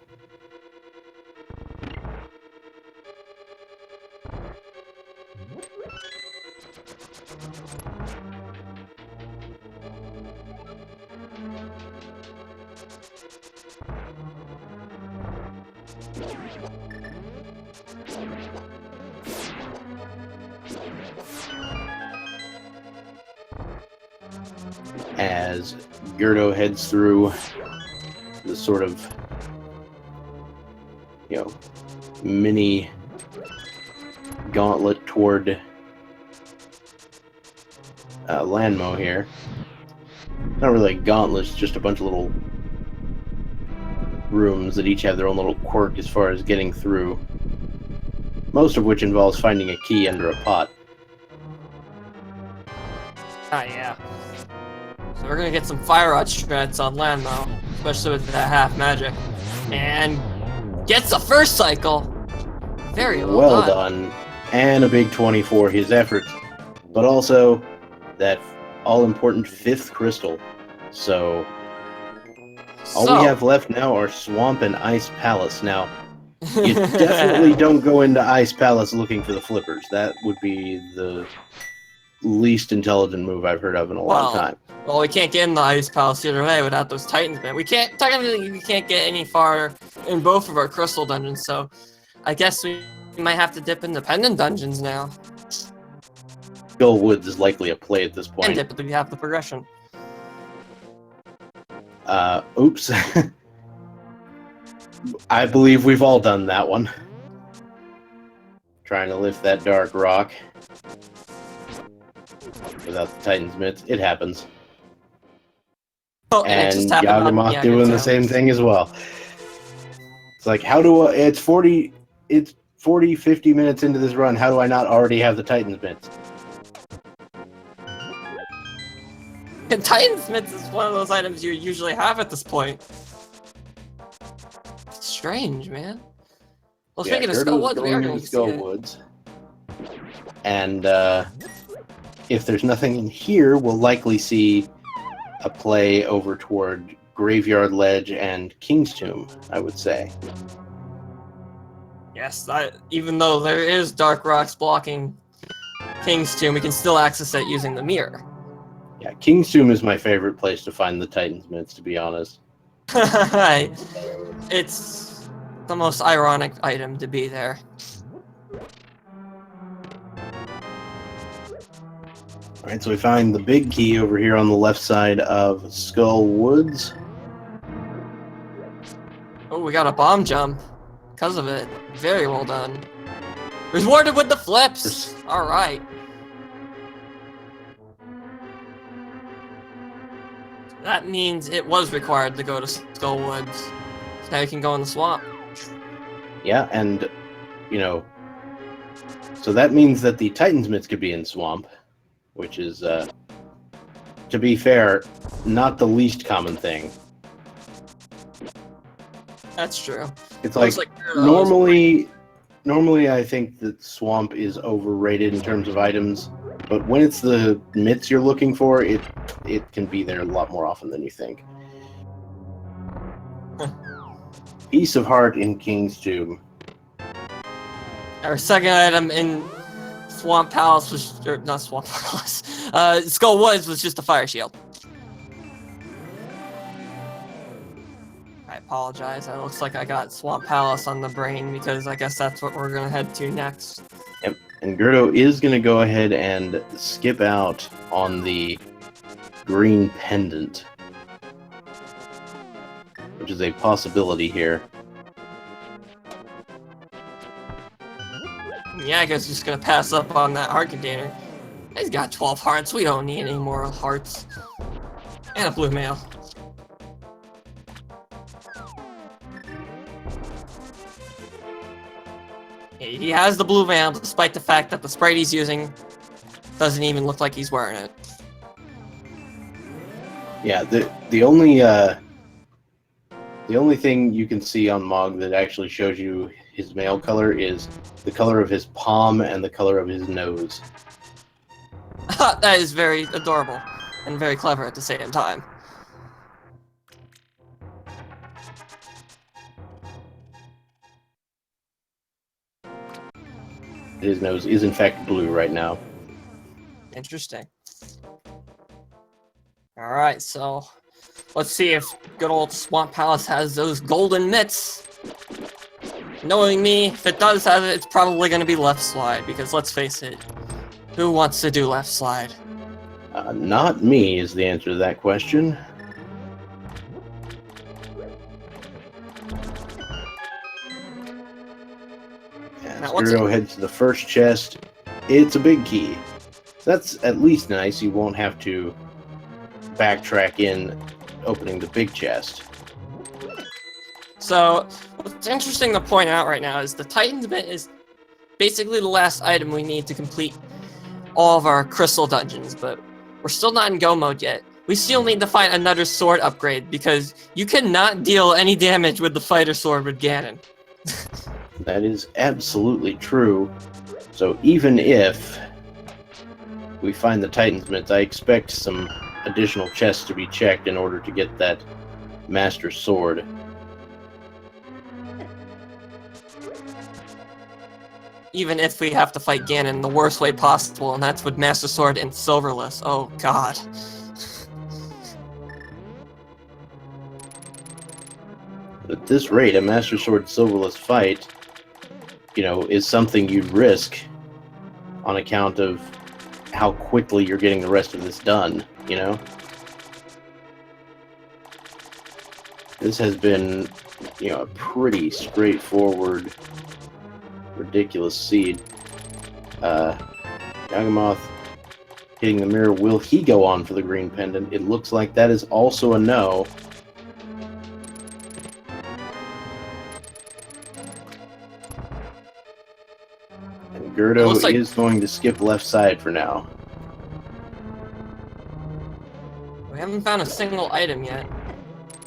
As Gerdo heads through the sort of, mini gauntlet toward Landmo here. Not really a gauntlet, it's just a bunch of little rooms that each have their own little quirk as far as getting through. Most of which involves finding a key under a pot. Ah, yeah. So we're gonna get some Fire Rod strats on Landmo, especially with that half magic. And gets a first cycle! Very well done. And a big 20 for his efforts. But also, that all-important 5th crystal. So, all we have left now are Swamp and Ice Palace. Now, you definitely don't go into Ice Palace looking for the flippers. That would be the least intelligent move I've heard of in a long time. Well, we can't get in the Ice Palace either way without those Titans, man. We can't get any farther in both of our crystal dungeons, so I guess we might have to dip into pendant dungeons now. Skull Woods is likely a play at this point. And dip, we have the progression. Oops. I believe we've all done that one. Trying to lift that dark rock without the Titan's mitts. It happens. Oh, and Yagamoth doing the same thing as well. It's like, it's 50 minutes into this run, how do I not already have the Titan's mitts? And Titansmith is one of those items you usually have at this point. It's strange, man. Well, Yeah, speaking of Skull Gerdo's Woods, we are going going into to see Skull it. Woods. And if there's nothing in here, we'll likely see a play over toward Graveyard Ledge and King's Tomb, I would say. Yes, even though there is dark rocks blocking King's Tomb, we can still access it using the mirror. Yeah, King's Tomb is my favorite place to find the Titansmiths, to be honest. It's the most ironic item to be there. Alright, so we find the big key over here on the left side of Skull Woods. Oh, we got a bomb jump because of it. Very well done. Rewarded with the flips! Alright. That means it was required to go to Skull Woods. So now you can go in the swamp. Yeah, and, you know, so that means that the Titansmiths could be in Swamp, which is, to be fair, not the least common thing. That's true. It's like normally I think that Swamp is overrated in terms of items, but when it's the myths you're looking for, it can be there a lot more often than you think. Piece of Heart in King's Tomb. Our second item in Swamp Palace was, or not Swamp Palace, Skull Woods was just a fire shield. I apologize. It looks like I got Swamp Palace on the brain because I guess that's what we're gonna head to next. Yep. And g3rd0 is going to go ahead and skip out on the green pendant, which is a possibility here. Yeah, I guess just gonna pass up on that heart container. He's got 12 hearts. We don't need any more hearts. And a blue mail. He has the blue mail, despite the fact that the sprite he's using doesn't even look like he's wearing it. Yeah, the only thing you can see on Mog that actually shows you his mail color is the color of his palm and the color of his nose. That is very adorable and very clever at the same time. His nose is in fact blue right now. Interesting. Alright, so let's see if good old Swamp Palace has those golden mitts. Knowing me, if it does have it, it's probably going to be left slide, because let's face it, who wants to do left slide? Not me is the answer to that question. As g3rd0 heads to the first chest, it's a big key. That's at least nice. You won't have to backtrack in opening the big chest. So, what's interesting to point out right now is the Titan's Bit is basically the last item we need to complete all of our crystal dungeons, but we're still not in go mode yet. We still need to find another sword upgrade, because you cannot deal any damage with the fighter sword with Ganon. That is absolutely true. So even if we find the Titansmith, I expect some additional chests to be checked in order to get that Master Sword. Even if we have to fight Ganon the worst way possible, and that's with Master Sword and Silverless. Oh god. At this rate, a Master Sword Silverless fight, you know, is something you'd risk on account of how quickly you're getting the rest of this done, you know? This has been, you know, a pretty straightforward, ridiculous seed. Yagamoth hitting the mirror. Will he go on for the green pendant? It looks like that is also a no. And g3rd0 is going to skip left side for now. haven't found a single item yet.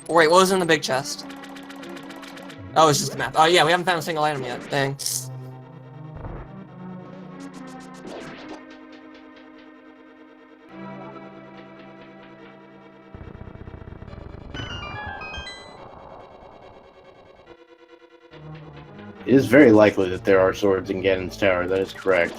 Oh, wait, what was in the big chest? Oh, it's just a map. Oh yeah, we haven't found a single item yet. Dang. It is very likely that there are swords in Ganon's tower. That is correct.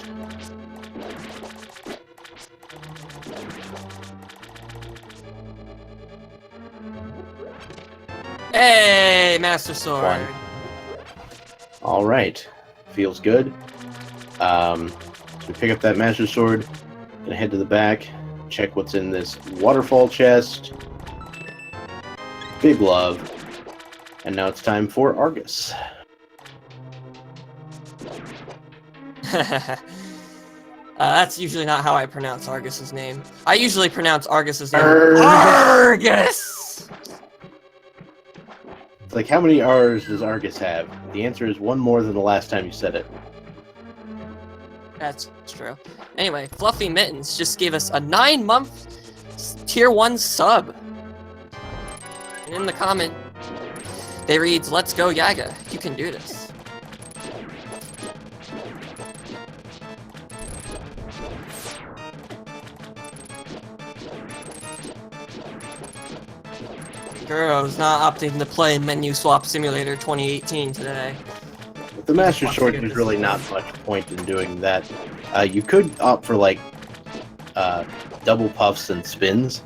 Hey, Master Sword. One. All right, feels good. So we pick up that Master Sword, gonna head to the back, check what's in this waterfall chest. Big love. And now it's time for Argus. That's usually not how I pronounce Argus's name. I usually pronounce Argus's name Argus! Argus! It's like, how many R's does Argus have? The answer is one more than the last time you said it. That's true. Anyway, Fluffy Mittens just gave us a 9-month tier 1 sub. And in the comment, they reads, "Let's go Yaga, you can do this." Guro's not opting to play Menu Swap Simulator 2018 today. With the Master Sword, there's really not much point in doing that. You could opt for, like, double puffs and spins.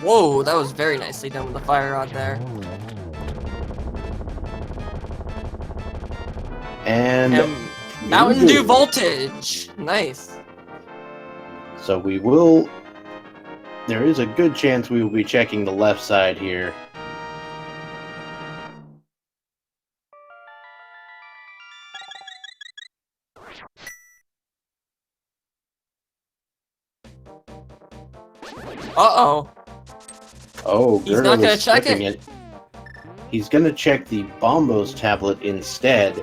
Whoa, that was very nicely done with the fire rod there. And Mountain Dew Voltage! Nice. So we will... There is a good chance we will be checking the left side here. Uh-oh. Oh, He's not gonna check skipping it. He's gonna check the Bombos tablet instead.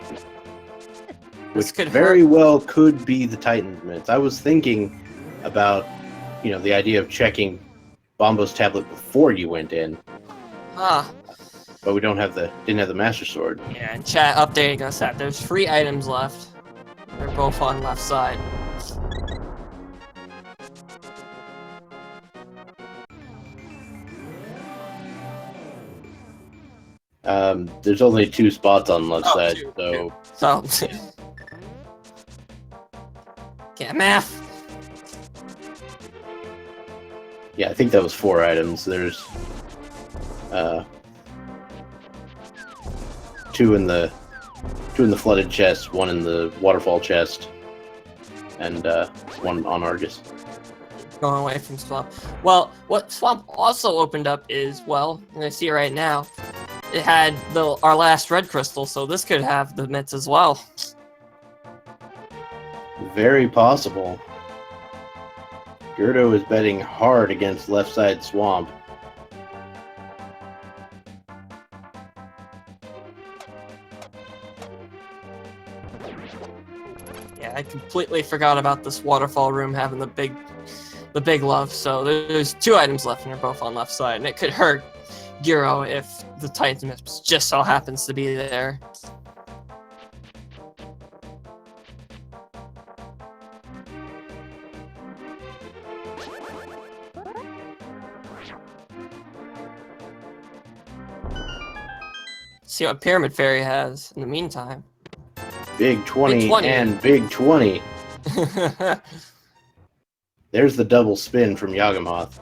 Which could very hurt. well could be the Titan's Minutes. I was thinking about, you know, the idea of checking Bombo's tablet before you went in. Ah. But we didn't have the Master Sword. Yeah, and chat updating us that there's 3 items left. They're both on left side. There's only 2 spots on left side, two. so... So... Can't math! Yeah, I think that was 4 items. There's 2 in the flooded chest, 1 in the waterfall chest, and 1 on Argus. Going away from Swamp. Well, what Swamp also opened up is, well, and I see it right now, it had our last red crystal, so this could have the mitts as well. Very possible. g3rd0 is betting hard against left side Swamp. Yeah, I completely forgot about this waterfall room having the big love. So there's 2 items left, and they're both on left side, and it could hurt g3rd0 if the Titan's Mips just so happens to be there. See what Pyramid Fairy has in the meantime. Big 20, Big 20. and Big 20. There's the double spin from Yagamoth.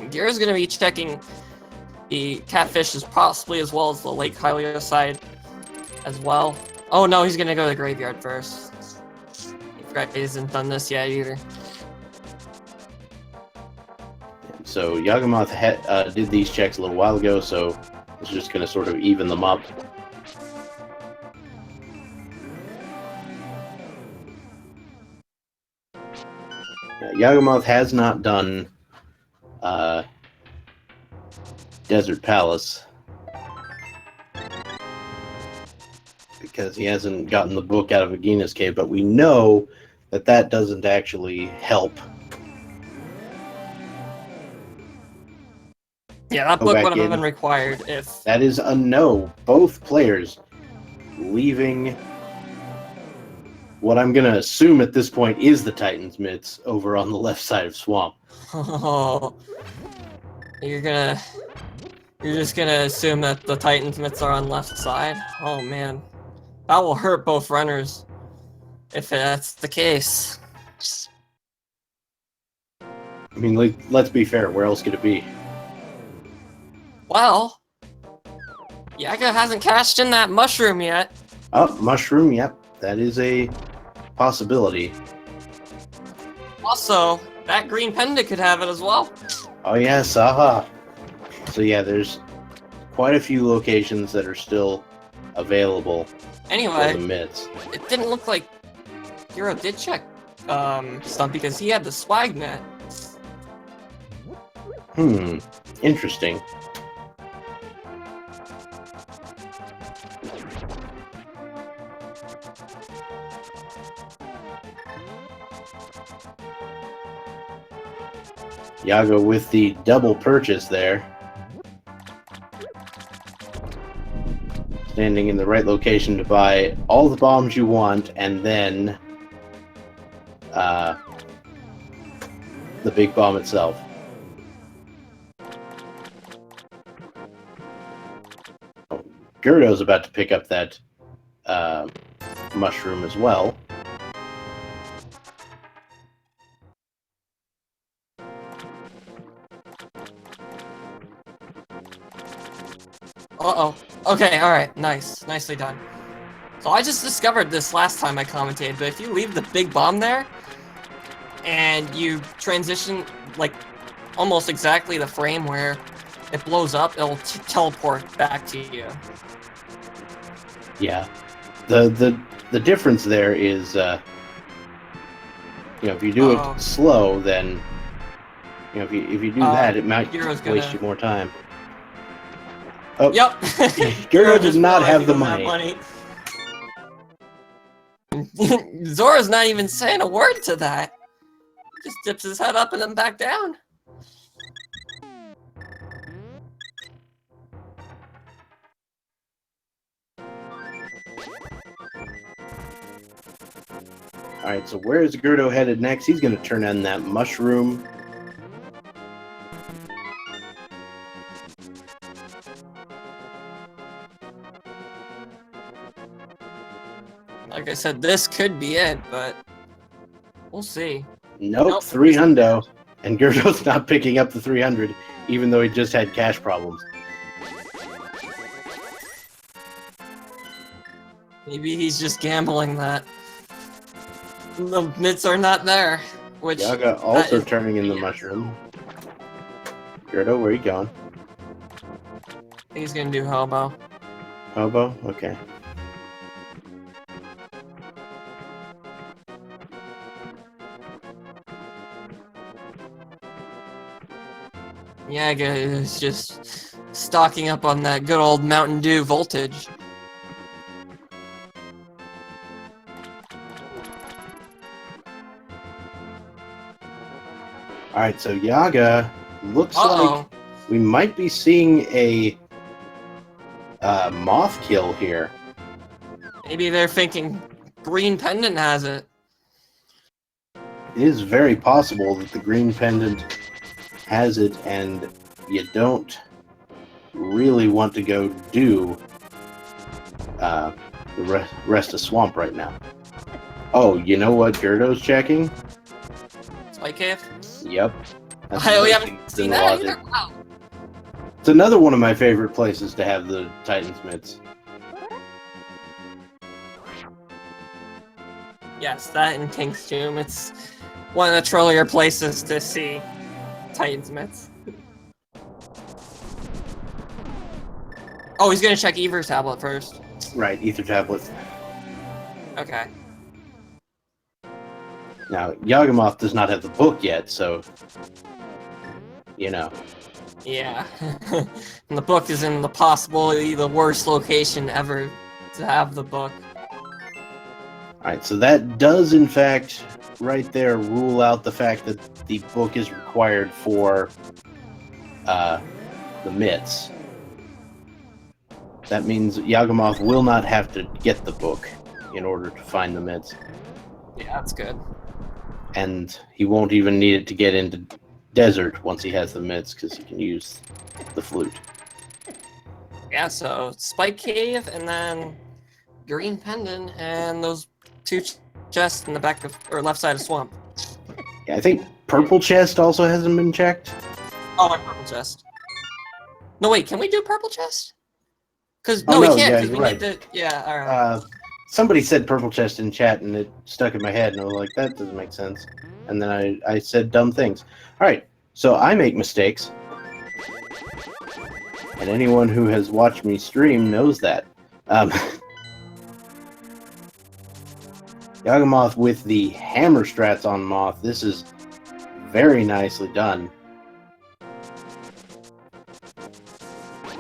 g3rd0's going to be checking the catfishes possibly as well as the Lake Hylia side as well. Oh no, he's going to go to the graveyard first. He forgot he hasn't done this yet either. So Yagamoth did these checks a little while ago, so it's just going to sort of even them up. Yagamoth has not done Desert Palace. Because he hasn't gotten the book out of Agina's cave, but we know that that doesn't actually help. Yeah, that Go book back would have in. been required if... That is a no. Both players leaving what I'm going to assume at this point is the Titan's Mitts over on the left side of Swamp. Oh, you're just gonna assume that the Titan's mitts are on left side? Oh man, that will hurt both runners if that's the case. I mean, like, let's be fair. Where else could it be? Well, Yaga hasn't cashed in that mushroom yet. Oh, mushroom. Yep, that is a possibility. Also, that green pendant could have it as well. Oh yes, aha. So yeah, there's quite a few locations that are still available for the Anyway, mitts. it didn't look like Hero did check stuff because he had the swag net. Interesting. Yaga with the double purchase there. Standing in the right location to buy all the bombs you want, and then the big bomb itself. g3rd0's about to pick up that mushroom as well. Uh-oh. Okay, alright, nice. Nicely done. So I just discovered this last time I commentated, but if you leave the big bomb there, and you transition, like, almost exactly the frame where it blows up, it'll teleport back to you. Yeah. The difference there is, if you do it slow, then, if you do that, it might waste you more time. Oh, yep. g3rd0 does not have the money. Zora's not even saying a word to that. Just dips his head up and then back down. Alright, so where is g3rd0 headed next? He's going to turn on that mushroom. Like I said, this could be it, but we'll see. Nope, 300. And g3rd0's not picking up the 300, even though he just had cash problems. Maybe he's just gambling that the mitts are not there. Which Yaga also turning in the mushroom. g3rd0, where are you going? I think he's gonna do hobo. Hobo? Okay. Yaga is just stocking up on that good old Mountain Dew voltage. Alright, so Yaga looks like we might be seeing a moth kill here. Maybe they're thinking green pendant has it. It is very possible that the green pendant has it, and you don't really want to go do the rest of Swamp right now. Oh, you know what g3rd0's checking? Spike Cave? Yep. We haven't seen that either? Wow. It's another one of my favorite places to have the Titan's mitts. Yes, that and King's Tomb. It's one of the trollier places to see Titan's mitts. Oh, he's gonna check Ever's tablet first. Right, Ether tablet. Okay. Now, Yagamoth does not have the book yet, so you know. Yeah. And the book is in the possibly the worst location ever to have the book. Alright, so that does, in fact, right there, rule out the fact that the book is required for the mitts. That means Yagamoth will not have to get the book in order to find the mitts. Yeah, that's good. And he won't even need it to get into desert once he has the mitts, because he can use the flute. Yeah, so Spike Cave and then Green Pendant and those two chests in the back of or left side of Swamp. Yeah, I think Purple Chest also hasn't been checked. Oh, and Purple Chest. No, wait, can we do Purple Chest? Because Oh, no, we no, can't. yeah, Because we you're need to. Yeah, all right. Somebody said Purple Chest in chat, and it stuck in my head, and I was like, that doesn't make sense. And then I said dumb things. Alright, so I make mistakes. And anyone who has watched me stream knows that. Yagamoth with the hammer strats on Moth. This is very nicely done.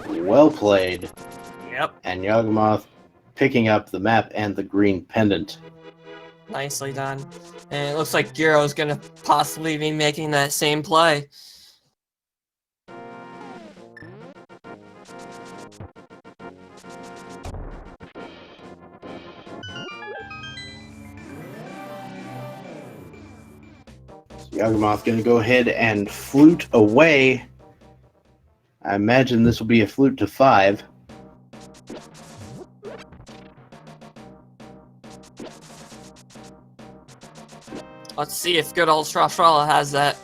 Well played. Yep. And Yagamoth picking up the map and the green pendant. Nicely done. And it looks like Gyro's gonna possibly be making that same play. Yagamoth going to go ahead and flute away. I imagine this will be a flute to 5. Let's see if good old Shroshwalla has that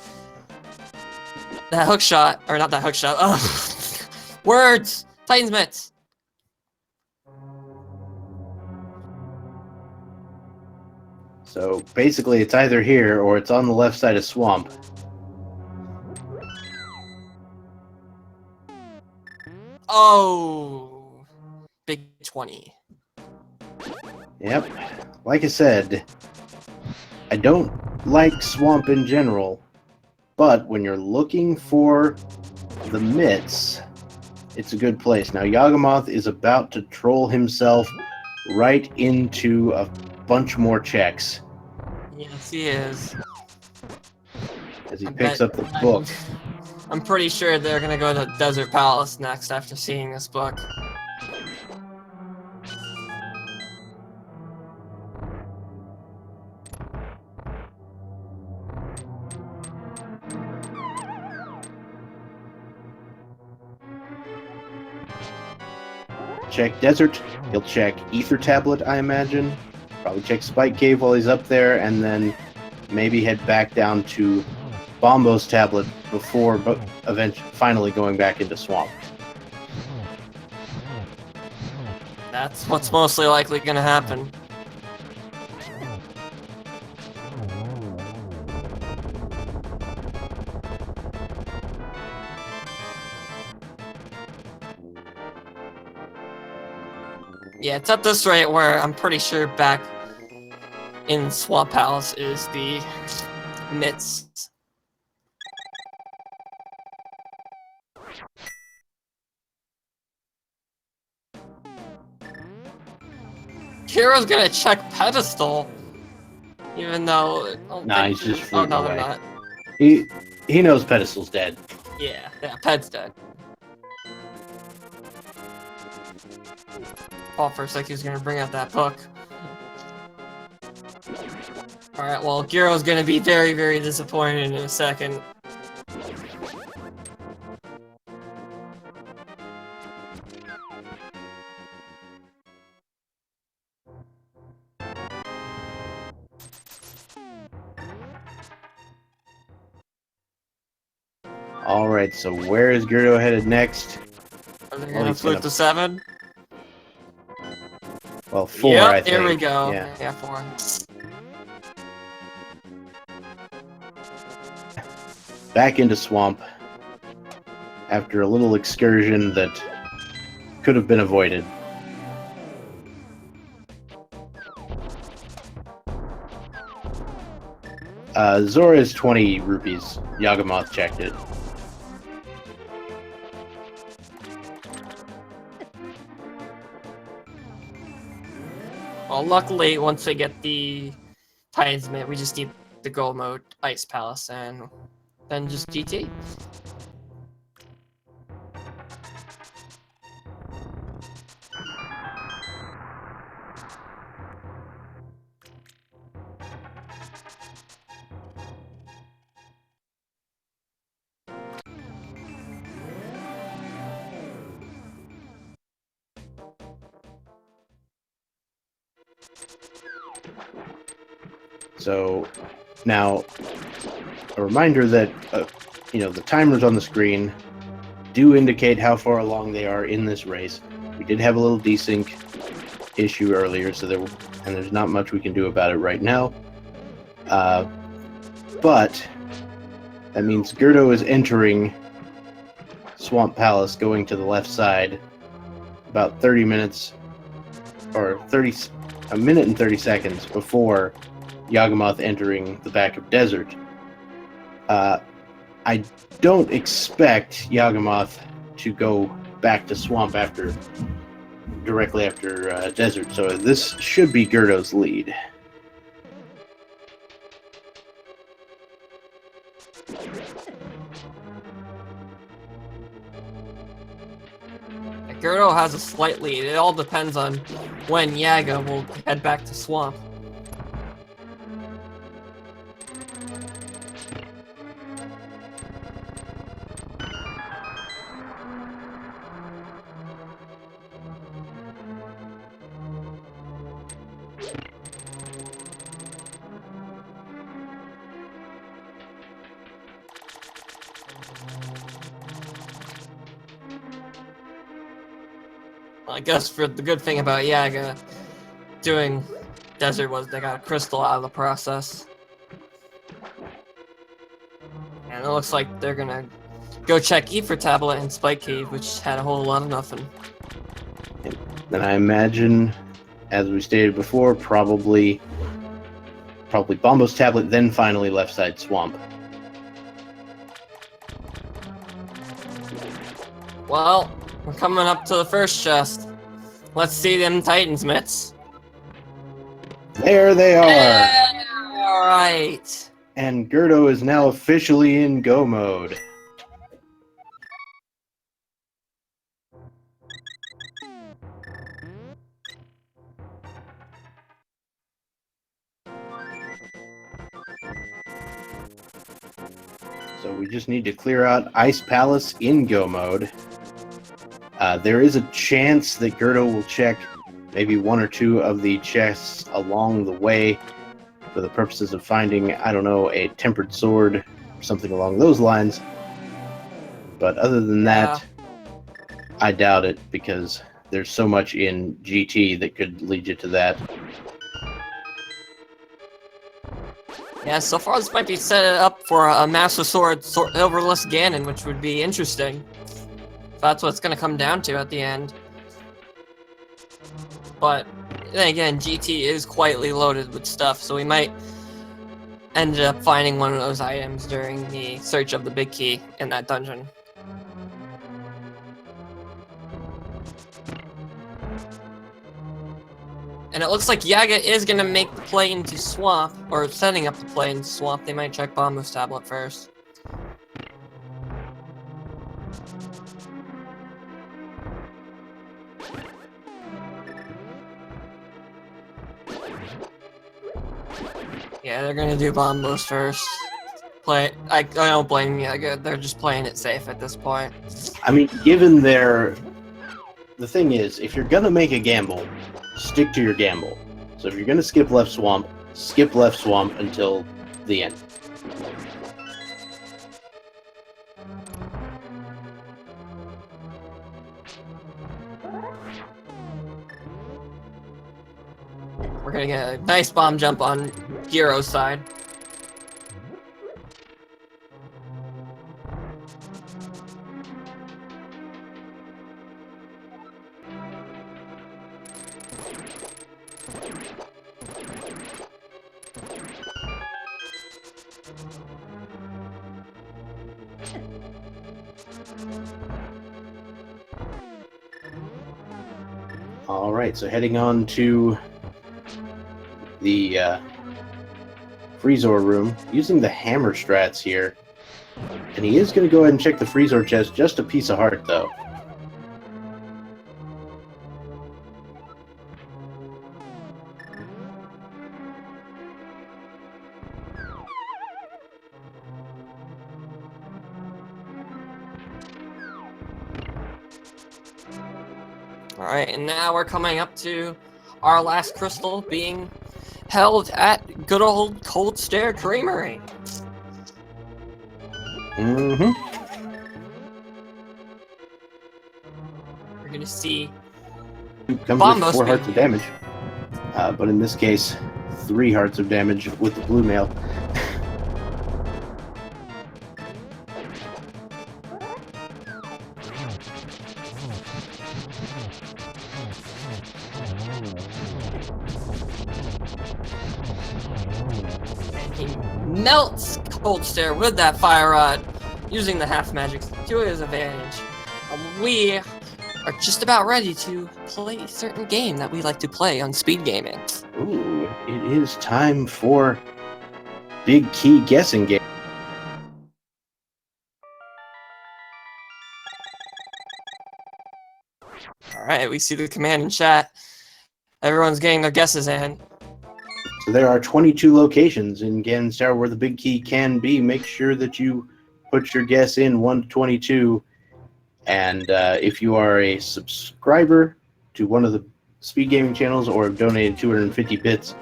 hook shot, or not that hook shot. Ugh. Words! Titan's Mitts! So basically it's either here or it's on the left side of Swamp. Oh! Big 20. Yep. Like I said, I don't like Swamp in general, but when you're looking for the mitts, it's a good place. Now Yagamoth is about to troll himself right into a bunch more checks. Yes, he is. As he picks up the book. I'm pretty sure they're gonna go to Desert Palace next after seeing this book. Check Desert. He'll check Ether Tablet, I imagine. Probably check Spike Cave while he's up there, and then maybe head back down to Bombo's Tablet before eventually finally going back into Swamp. That's what's mostly likely gonna happen. Yeah, it's at this rate where I'm pretty sure back in Swamp Palace is the mitts. Hero's gonna check pedestal, even though. Nah, he's just Oh fluting no, they're away. not. He knows Pedestal's dead. Yeah, Ped's dead. Thought for a sec he was gonna bring out that book. Alright, well, Gyro's gonna be very, very disappointed in a second. Alright, so where is Gyro headed next? Are they Well, gonna he's flute gonna- to 7? Well, 4, Yep, I think. here we go. Yeah. Yeah, 4. Back into Swamp after a little excursion that could have been avoided. Zora is 20 rupees. Yagamoth checked it. Well, luckily, once we get the Titans Mint, we just need the Go mode Ice Palace, and then just GT. So now, a reminder that the timers on the screen do indicate how far along they are in this race. We did have a little desync issue earlier, so there's not much we can do about it right now. But that means g3rd0 is entering Swamp Palace, going to the left side, about 30 minutes, or a minute and 30 seconds before Yagamoth entering the back of Desert. I don't expect Yagamoth to go back to Swamp directly after Desert, so this should be g3rd0's lead. g3rd0 has a slight lead. It all depends on when Yaga will head back to Swamp. I guess for the good thing about Yaga doing Desert was they got a crystal out of the process. And it looks like they're gonna go check Ether Tablet and Spike Cave, which had a whole lot of nothing. And I imagine, as we stated before, probably Bombo's Tablet, then finally left side Swamp. Well, we're coming up to the first chest. Let's see them Titans mitts. There they are! Alright. And g3rd0 is now officially in Go mode. So we just need to clear out Ice Palace in Go mode. There is a chance that g3rd0 will check maybe one or two of the chests along the way for the purposes of finding, I don't know, a tempered sword or something along those lines. But other than that, I doubt it, because there's so much in GT that could lead you to that. Yeah, so far this might be set up for a Master Sword Silverless Ganon, which would be interesting. That's what it's going to come down to at the end. But then again, GT is quietly loaded with stuff, so we might end up finding one of those items during the search of the big key in that dungeon. And it looks like Yaga is going to make the play into Swamp, or setting up the play into Swamp. They might check Bombo's Tablet first. Yeah, they're gonna do Bombos first. I don't blame Yaga. They're just playing it safe at this point. I mean, given the thing is, if you're gonna make a gamble, stick to your gamble. So if you're gonna skip left swamp until the end. We're gonna get a nice bomb jump on g3rdo's side. Alright, so heading on to the Freezor room using the hammer strats here. And he is going to go ahead and check the Freezor chest. Just a piece of heart, though. Alright, and now we're coming up to our last crystal being held at good old Cold Stare Creamery. Mm-hmm. We're gonna see Comes with 4 hearts of damage. But in this case, 3 hearts of damage with the blue nail. he melts Cold Stare with that fire rod, using the half magic to his advantage. We are just about ready to play a certain game that we like to play on speed gaming. Ooh, it is time for Big Key Guessing Game. Alright, we see the command in chat. Everyone's getting their guesses in. So there are 22 locations in Ganon's Tower where the Big Key can be. Make sure that you put your guess in 1 to 22. And if you are a subscriber to one of the speed gaming channels or have donated 250 bits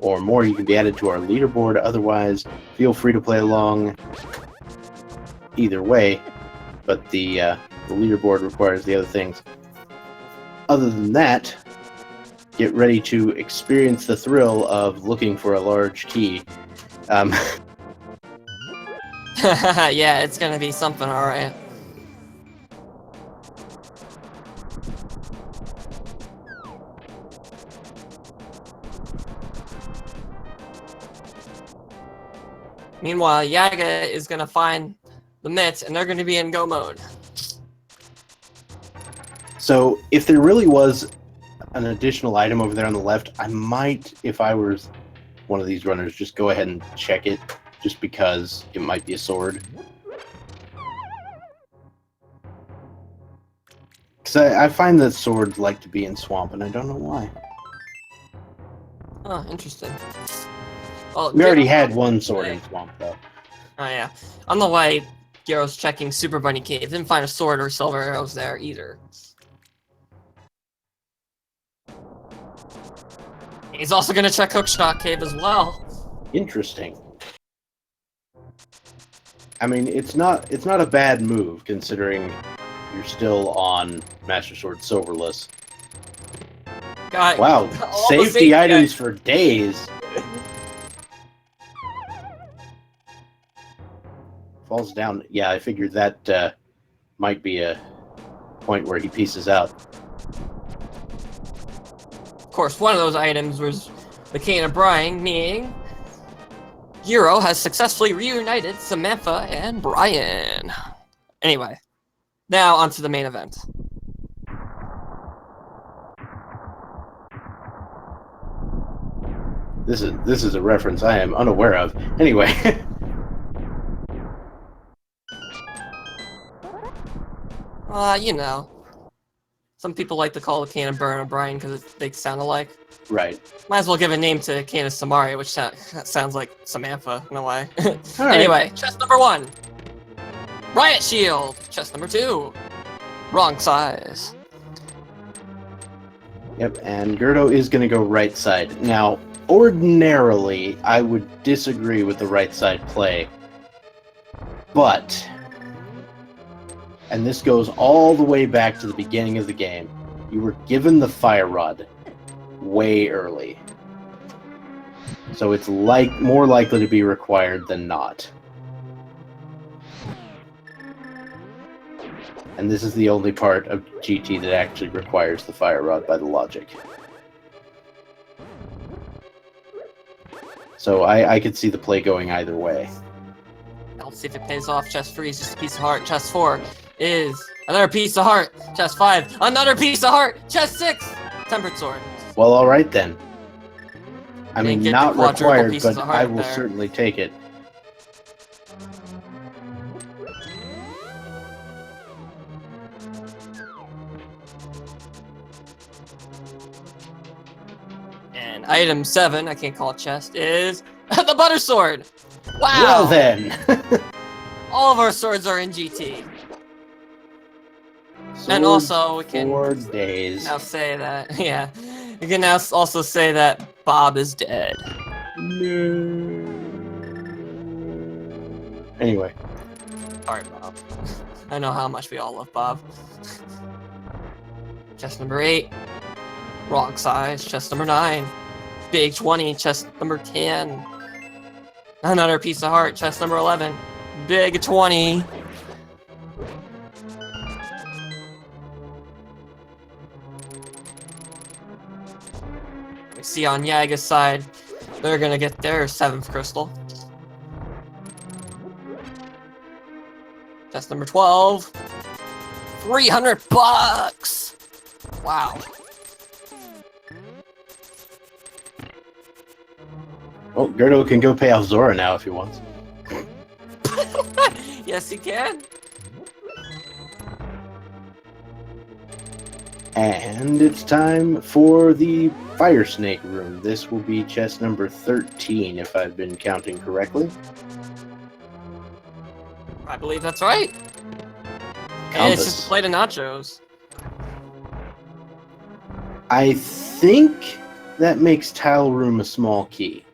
or more, you can be added to our leaderboard. Otherwise, feel free to play along either way. But the leaderboard requires the other things. Other than that, get ready to experience the thrill of looking for a large key. Yeah, it's gonna be something, alright. Meanwhile, Yaga is gonna find the mitt, and they're gonna be in go mode. So, if there really was an additional item over there on the left, I might, if I were one of these runners, just go ahead and check it, just because it might be a sword. Because I find that swords like to be in swamp, and I don't know why. Oh, interesting. Well, We already had one sword in swamp, though. Oh yeah. On the way, Gyro's checking Super Bunny Cave. Didn't find a sword or silver arrows there either. He's also gonna check Hookshot Cave as well. Interesting. I mean, it's not a bad move, considering you're still on Master Sword Silverless. Got Wow, all the safety items for days. Falls down. Yeah, I figured that might be a point where he pieces out. Of course, one of those items was the Cane of Brian, meaning Gyro has successfully reunited Samantha and Brian. Anyway, now onto the main event. This is a reference I am unaware of. Anyway. You know, some people like to call the Cane of Burn O'Brien because they sound alike. Right. Might as well give a name to Cane of Samaria, which sounds like Samantha in a way. Right. Anyway, chest number 1. Riot Shield. Chest number 2. Wrong size. Yep, and g3rd0 is going to go right side. Now, ordinarily, I would disagree with the right side play. But, and this goes all the way back to the beginning of the game, you were given the fire rod way early. So it's more likely to be required than not. And this is the only part of GT that actually requires the fire rod by the logic. So I could see the play going either way. Let's see if it pays off. Chest 3 is just a piece of heart. Chest 4 is another piece of heart. Chest 5, another piece of heart. Chest 6, tempered sword. Well, alright then. I mean, get the not quadruple required, pieces but of I heart will there. certainly take it. And item 7, I can't call it chest, is the butter sword. Wow. Well then. All of our swords are in GT. And Swords also, we can for days. now say that, yeah, we can now also say that Bob is dead. No. Anyway. Sorry, Bob. I know how much we all love Bob. Chest number 8. Wrong size. Chest number 9. Big 20. Chest number 10. Another piece of heart. Chest number 11. Big 20. We see on Yaga's side, they're gonna get their 7th crystal. Chest number 12. $300! Wow. Oh, Gerdo can go pay off Zora now if he wants. Yes, he can. And it's time for the Fire Snake room. This will be chest number 13, if I've been counting correctly. I believe that's right. And it's just a plate of nachos. I think that makes Tile Room a small key.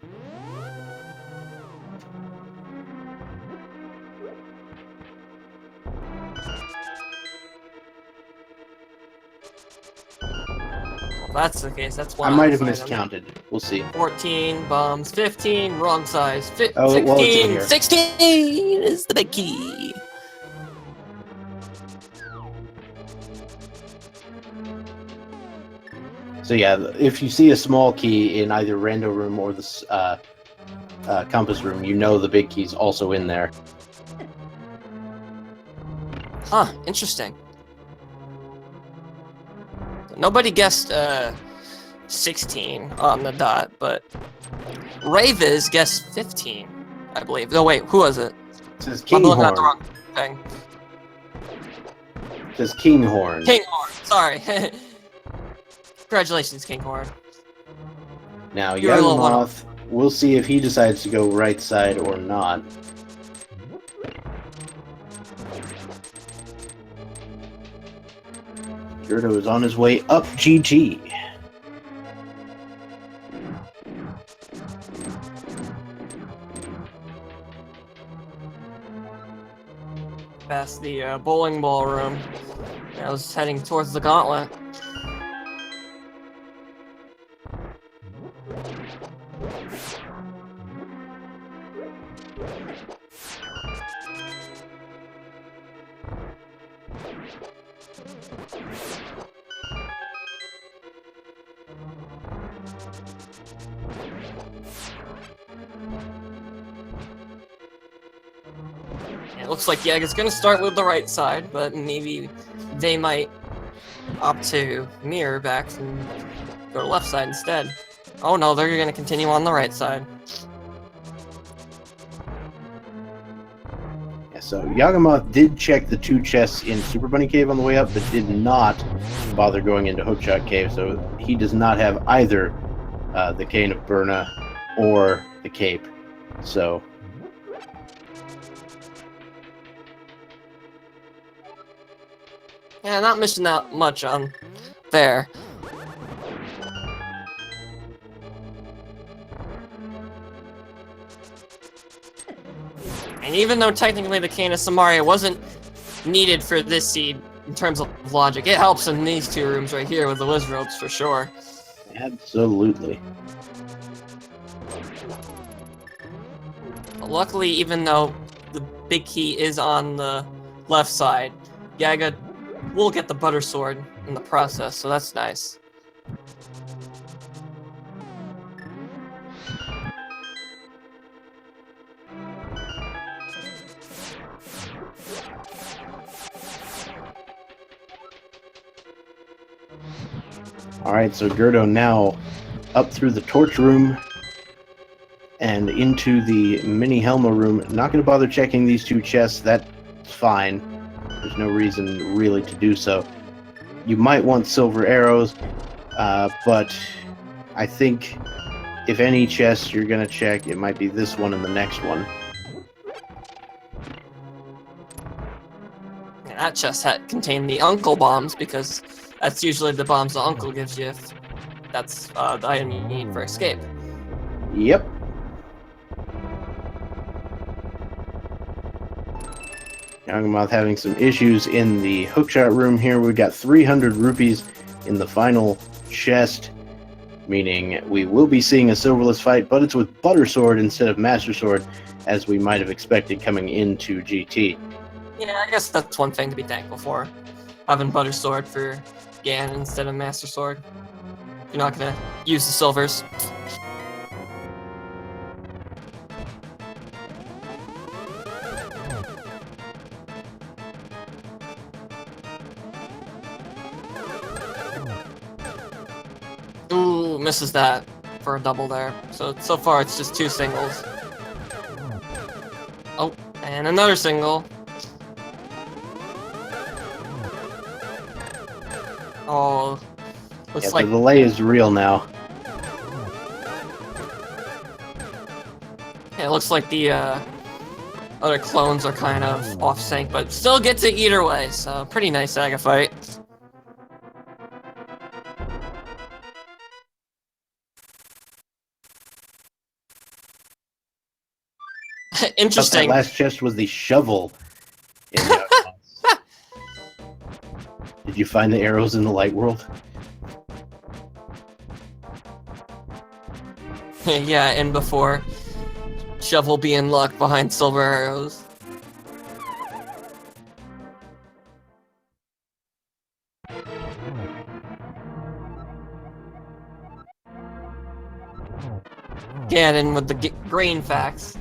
If that's the case, that's one. I might have item. miscounted. We'll see. 14 bombs, 15, wrong size, Oh, 16, well, it's in here. 16 is the big key. So yeah, if you see a small key in either Rando Room or the Compass Room, you know the big key's also in there. Huh, interesting. Nobody guessed 16 on the dot, but Raviz guessed 15, I believe. No, wait, who was it? It says I'm looking at the Kinghorn. wrong thing. It says Kinghorn. Kinghorn, sorry. Congratulations, Kinghorn. Now, You're a little Yagamoth, we'll see if he decides to go right side or not. Gerdo is on his way up GT. Past the bowling ball room. I was heading towards the gauntlet. It looks like Yaga's gonna start with the right side, but maybe they might opt to mirror back and go to left side instead. Oh no, they're gonna continue on the right side. Yeah, so Yagamoth did check the 2 chests in Super Bunny Cave on the way up, but did not bother going into Hookshot Cave, so he does not have either the Cane of Burna or the Cape. So Yeah, not missing out much on there. And even though technically the Cane of Samaria wasn't needed for this seed in terms of logic, it helps in these 2 rooms right here with the Wizard Ropes for sure. absolutely. But luckily, even though the big key is on the left side, Yaga will get the butter sword in the process, so that's nice. Alright, so Gerdo now up through the torch room and into the mini Helma room. Not going to bother checking these two chests. That's fine. There's no reason really to do so. You might want silver arrows, but I think if any chest you're going to check, it might be this one and the next one. That chest had contained the uncle bombs, because that's usually the bombs the uncle gives you if that's the item you need for escape. Yep. Yagamoth having some issues in the hookshot room here. We've got 300 rupees in the final chest, meaning we will be seeing a silverless fight, but it's with Butter Sword instead of Master Sword, as we might have expected coming into GT. Yeah, I guess that's one thing to be thankful for. Having Butter Sword for Gan instead of Master Sword. You're not gonna use the silvers. Ooh, misses that for a double there. So far it's just 2 singles. Oh, and another single. Oh, looks like the delay is real now. it looks like the other clones are kind of off sync, but still gets it either way. So pretty nice Saga fight. Interesting. That last chest was the shovel. Did you find the arrows in the light world? Yeah, and before shovel being locked behind silver arrows. Ganon with the green facts.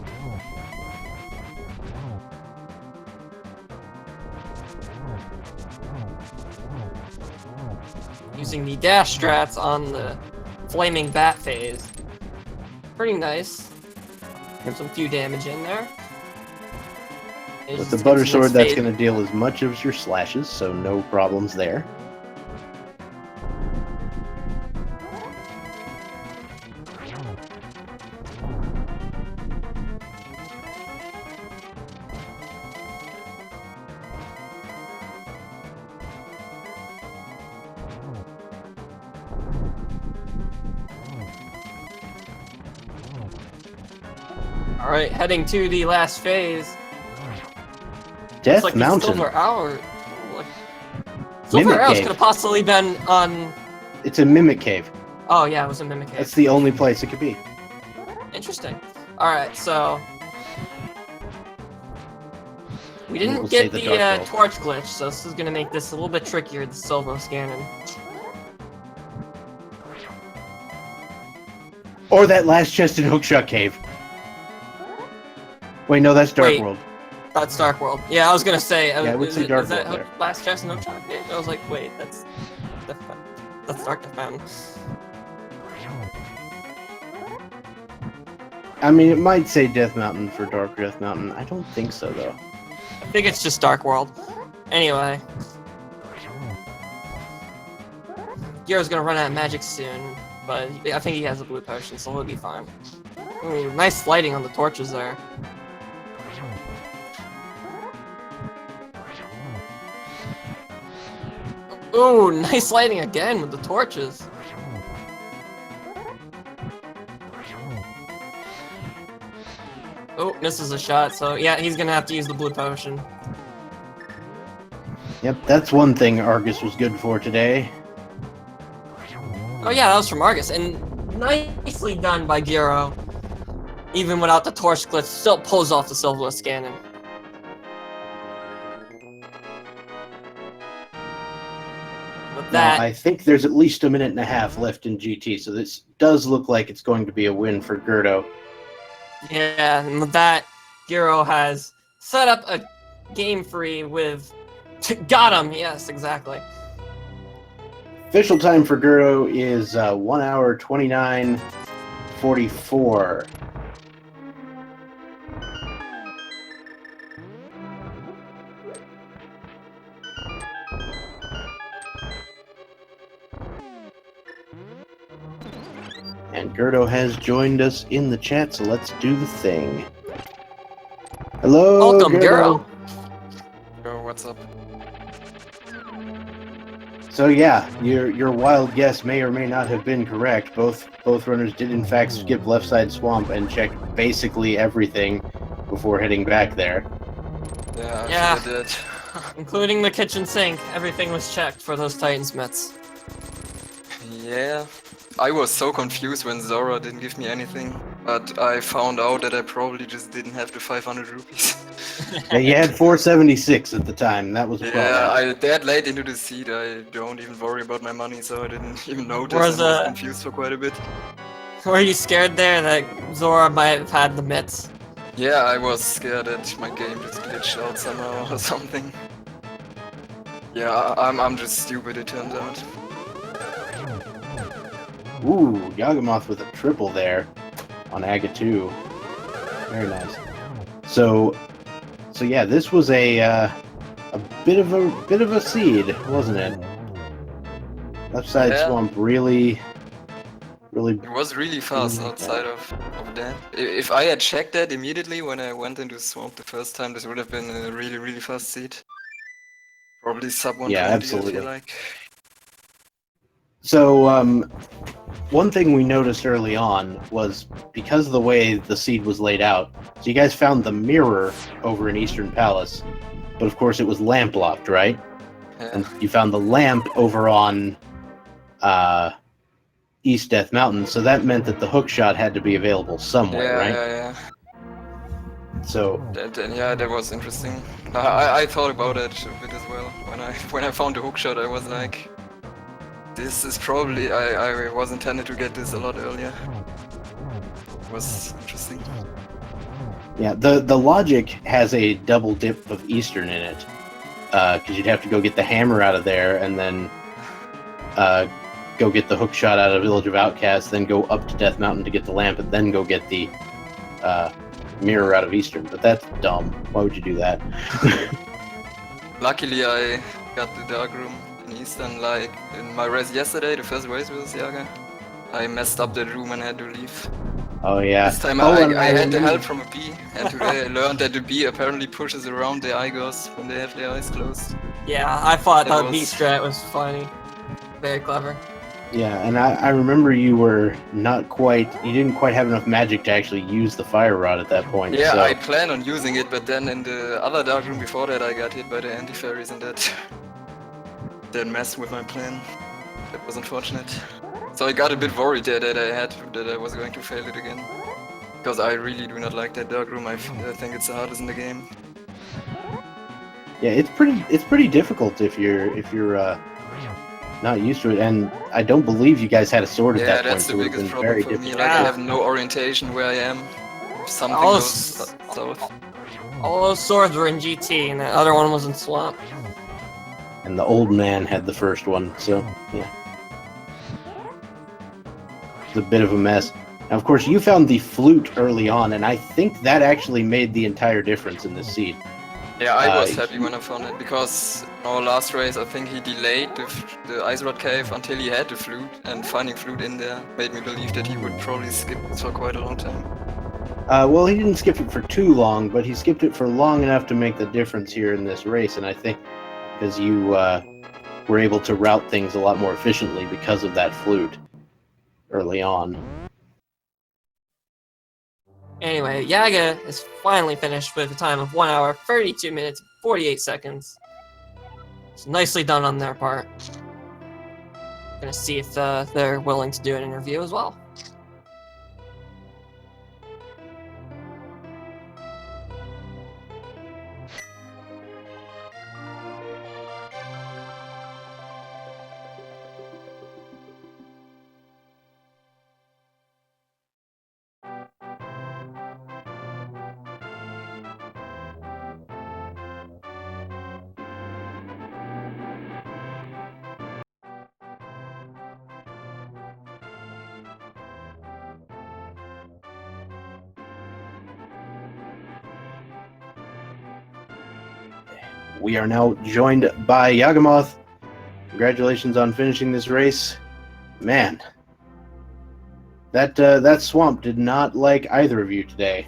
Using the dash strats on the flaming bat phase. Pretty nice. Get some few damage in there. With the Butter Sword, that's going to deal as much as your slashes, so no problems there. Alright, heading to the last phase. Death like Mountain. Silver Hour. Silver Arrows could have possibly been on... It's a Mimic Cave. Oh yeah, it was a Mimic Cave. That's the only place it could be. Interesting. Alright, so... We didn't get the torch glitch, so this is going to make this a little bit trickier, the silver scanning. Or that last chest in Hookshot Cave. Wait, no, that's Dark World. That's Dark World. Yeah, I was gonna say. Yeah, I would say Dark World there. Last chest in Hookshot? I was like, wait, that's Dark Death Mountain. I mean, it might say Death Mountain for Dark Death Mountain. I don't think so, though. I think it's just Dark World. Anyway. Gyro's gonna run out of magic soon, but I think he has a blue potion, so he'll be fine. Ooh, nice lighting on the torches there. Ooh, nice lighting again with the torches. Oh, misses a shot, so yeah, he's gonna have to use the blue potion. Yep, that's one thing Argus was good for today. Oh yeah, that was from Argus, and nicely done by Gyro. Even without the torch glitch, still pulls off the silverless cannon. With that, now, I think there's at least a minute and a half left in GT, so this does look like it's going to be a win for g3rd0. Yeah, and with that, Gyro has set up a game free with... Got him! Yes, exactly. Official time for g3rd0 is 1 hour 29:44. And g3rd0 has joined us in the chat, so let's do the thing. Hello, Welcome, g3rd0. Yo, what's up? So yeah, your wild guess may or may not have been correct. Both runners did in fact skip left side swamp and check basically everything before heading back there. Yeah, Yeah. I did. Including the kitchen sink. Everything was checked for those Titansmiths. Yeah. I was so confused when Zora didn't give me anything, but I found out that I probably just didn't have the 500 rupees. Yeah, you had 476 at the time. That was a problem. Yeah, I that late into the seed, I don't even worry about my money, so I didn't even notice Was, and was confused for quite a bit. Were you scared there that Zora might have had the mitts? Yeah, I was scared that my game just glitched out somehow or something. Yeah, I'm just stupid, it turns out. Ooh, Yagamoth with a triple there on Aga 2. Very nice. So yeah, this was a bit of a seed, wasn't it? Left side Yeah. swamp really. It was really fast outside of that. If I had checked that immediately when I went into swamp the first time, this would have been a really, really fast seed. Probably sub 120, Yeah, I absolutely. feel like. So one thing we noticed early on was because of the way the seed was laid out. So you guys found the mirror over in Eastern Palace, but of course it was lamp locked, right? Yeah. And you found the lamp over on East Death Mountain, so that meant that the hook shot had to be available somewhere, right? Yeah. So Yeah, that was interesting. I thought about it a bit as well. When I found the hook shot, I was like, this is probably I was intended to get this a lot earlier. It was interesting. yeah, the logic has a double dip of Eastern in it, because you'd have to go get the hammer out of there and then go get the hook shot out of Village of Outcasts, then go up to Death Mountain to get the lamp, and then go get the mirror out of Eastern. But that's dumb. Why would you do that? Luckily, I got the dark room in Eastern, like in my race yesterday, the first race with Yaga. I messed up that room and had to leave. Oh yeah. This time Oh, I and had the remember- help from a bee, and today I learned that the bee apparently pushes around the Igors when they have their eyes closed. Yeah, I thought It that was- B-strat was funny. Very clever. Yeah, and I remember you didn't quite have enough magic to actually use the fire rod at that point. Yeah, so. I plan on using it, but then in the other dark room before that I got hit by the anti-fairies and that messed with my plan. That was unfortunate. So I got a bit worried there that I was going to fail it again. Because I really do not like that dark room. I think it's the hardest in the game. Yeah, it's pretty difficult if you're not used to it, and I don't believe you guys had a sword at Yeah, that point, that's so the it would have biggest been problem very for me. difficult. Like I Yeah. have no orientation where I am. If something All goes those- south. All those swords were in GT, and the other one was in Swamp. And the old man had the first one, so yeah. It's a bit of a mess. Now, of course, you found the flute early on, and I think that actually made the entire difference in this seed. Yeah, I was Uh, happy when I found it because in our last race I think he delayed the Ice Rod Cave until he had the flute, and finding flute in there made me believe that he would probably skip this for quite a long time. Well, he didn't skip it for too long, but he skipped it for long enough to make the difference here in this race, and I think because you were able to route things a lot more efficiently because of that flute early on. Anyway, Yaga is finally finished with a time of 1 hour, 32 minutes, 48 seconds. It's nicely done on their part. Gonna see if they're willing to do an interview as well. We are now joined by that swamp did not like either of you today.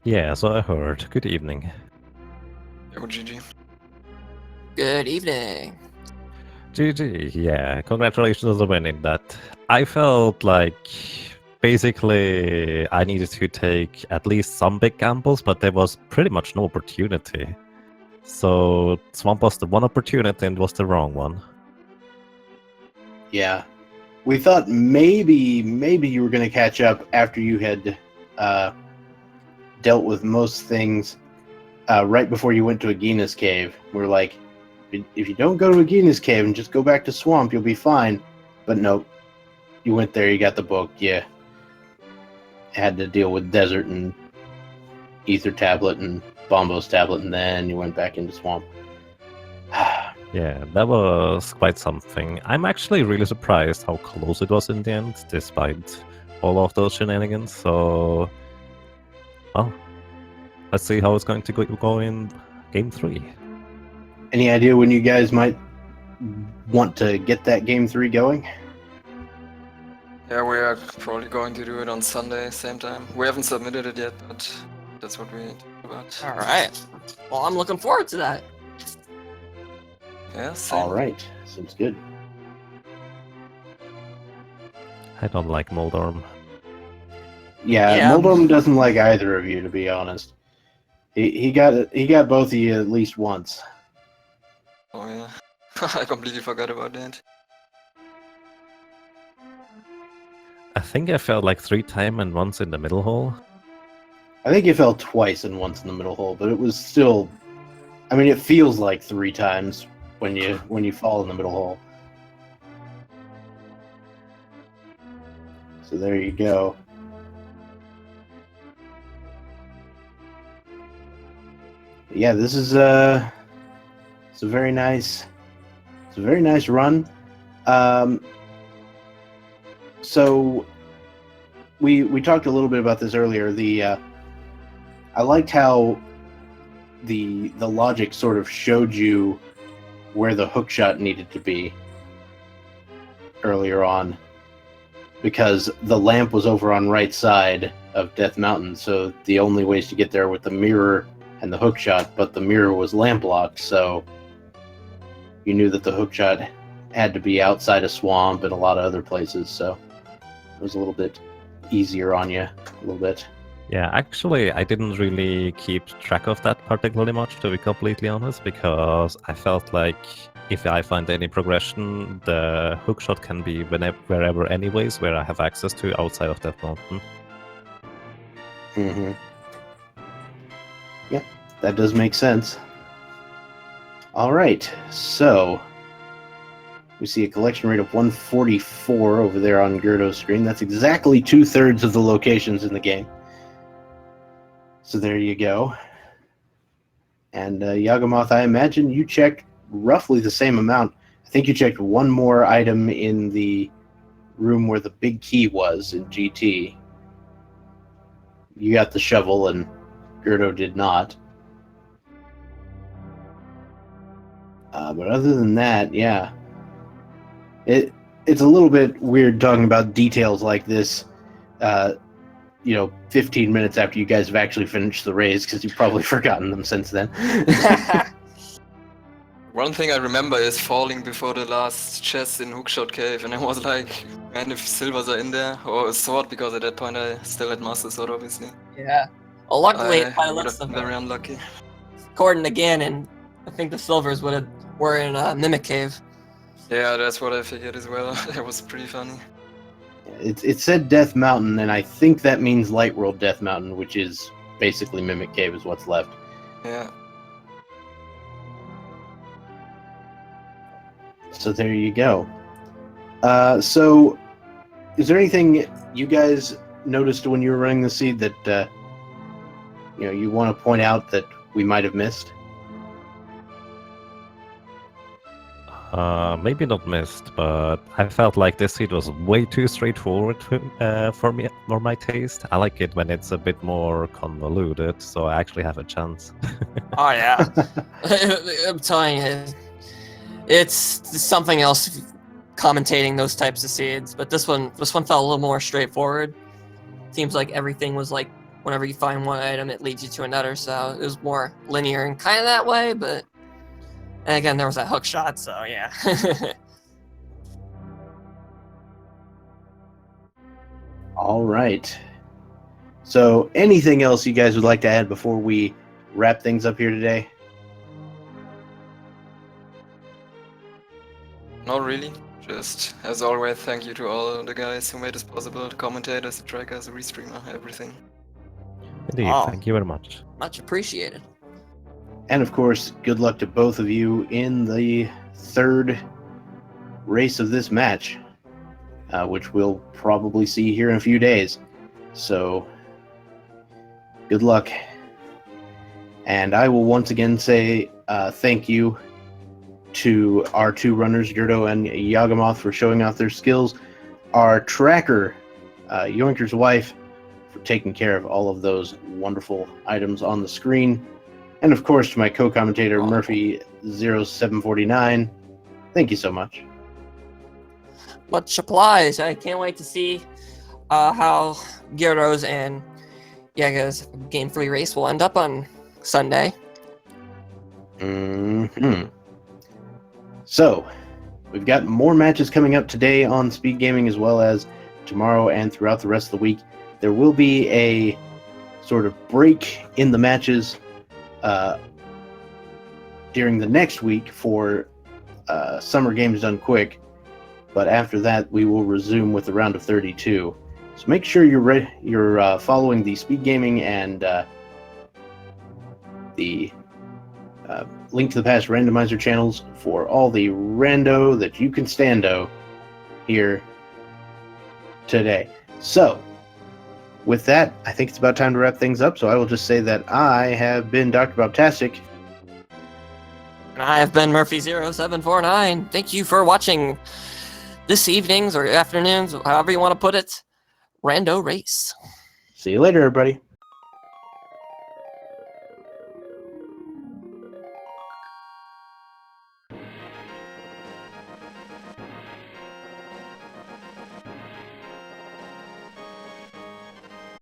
Yeah, so I heard. Good evening. Yo, GG. Good evening. GG, yeah, congratulations on winning that. I felt like basically I needed to take at least some big gambles, but there was pretty much no opportunity. So Swamp was the one opportunity and was the wrong one. Yeah, we thought maybe you were going to catch up after you had dealt with most things right before you went to Agina's cave. We're like, if you don't go to Agina's cave and just go back to Swamp, you'll be fine. But nope, you went there, you got the book, you had to deal with Desert and Ether Tablet and Bombo's Tablet, and then you went back into Swamp. Yeah, that was quite something. I'm actually really surprised how close it was in the end, despite all of those shenanigans. So, well, let's see how it's going to go in Game 3. Any idea when you guys might want to get that Game 3 going? Yeah, we are probably going to do it on Sunday, same time. We haven't submitted it yet, but that's what we talked about. All right. Well, I'm looking forward to that. Yeah, same. All right, seems good. I don't like Moldorm. Yeah, Yeah. Moldorm doesn't like either of you, to be honest. He got both of you at least once. Oh yeah, I completely forgot about that. I think I felt like 3 times and once in the middle hole. I think you fell twice and once in the middle hole, but it was still. I mean, it feels like 3 times when you fall in the middle hole. So there you go. Yeah, this is it's a very nice run. So we talked a little bit about this earlier. I liked how the logic sort of showed you where the hookshot needed to be earlier on, because the lamp was over on right side of Death Mountain, so the only ways to get there with the mirror and the hookshot, but the mirror was lamp locked, so you knew that the hookshot had to be outside a swamp and a lot of other places, so it was a little bit easier on you, a little bit. Yeah, actually, I didn't really keep track of that particularly much, to be completely honest, because I felt like if I find any progression, the hookshot can be wherever anyways, where I have access to outside of that mountain. Mm-hmm. Yeah, that does make sense. All right, so we see a collection rate of 144 over there on g3rd0's screen. That's exactly 2/3 of the locations in the game. So there you go. And Yagamoth, I imagine you checked roughly the same amount. I think you checked one more item in the room where the big key was in GT. You got the shovel and g3rd0 did not. But other than that, yeah. It's a little bit weird talking about details like this, 15 minutes after you guys have actually finished the raise, because you've probably forgotten them since then. One thing I remember is falling before the last chest in Hookshot Cave, and I was like, man, if silvers are in there, or a sword, because at that point I still had Master Sword, obviously. Yeah. Well, luckily, by the would looks have of been it, very unlucky. Gordon again, and I think the silvers were in Mimic Cave. Yeah, that's what I figured as well. That was pretty funny. It said Death Mountain, and I think that means Light World Death Mountain, which is basically Mimic Cave is what's left. Yeah. So there you go. So is there anything you guys noticed when you were running the seed that you want to point out that we might have missed? Maybe not missed, but I felt like this seed was way too straightforward for me, for my taste. I like it when it's a bit more convoluted, so I actually have a chance. Oh yeah. I'm telling you, it's something else. commentating those types of seeds, but this one felt a little more straightforward. Seems like everything was like whenever you find one item, it leads you to another, so it was more linear and kind of that way. But and again, there was that hook shot, so yeah. All right. So, anything else you guys would like to add before we wrap things up here today? Not really. Just, as always, thank you to all the guys who made this possible, the commentators, the trackers, the restreamer, everything. Indeed, Oh. thank you very much. Much appreciated. And of course, good luck to both of you in the third race of this match, which we'll probably see here in a few days. So, good luck. And I will once again say thank you to our two runners, g3rd0 and Yagamoth, for showing off their skills. Our tracker, Yoinker's wife, for taking care of all of those wonderful items on the screen. And of course, to my co-commentator, Murphy0749. Thank you so much. Much obliged. I can't wait to see how g3rd0's and Yaga's Game 3 race will end up on Sunday. So, we've got more matches coming up today on Speed Gaming, as well as tomorrow and throughout the rest of the week. There will be a sort of break in the matches during the next week for Summer Games Done Quick, but after that we will resume with the round of 32. So make sure you're following the Speed Gaming and the Link to the Past Randomizer channels for all the rando that you can stando here today. So, with that, I think it's about time to wrap things up, so I will just say that I have been Dr. Bobtastic. And I have been Murphy0749. Thank you for watching this evening's or afternoon's, however you want to put it, Rando Race. See you later, everybody.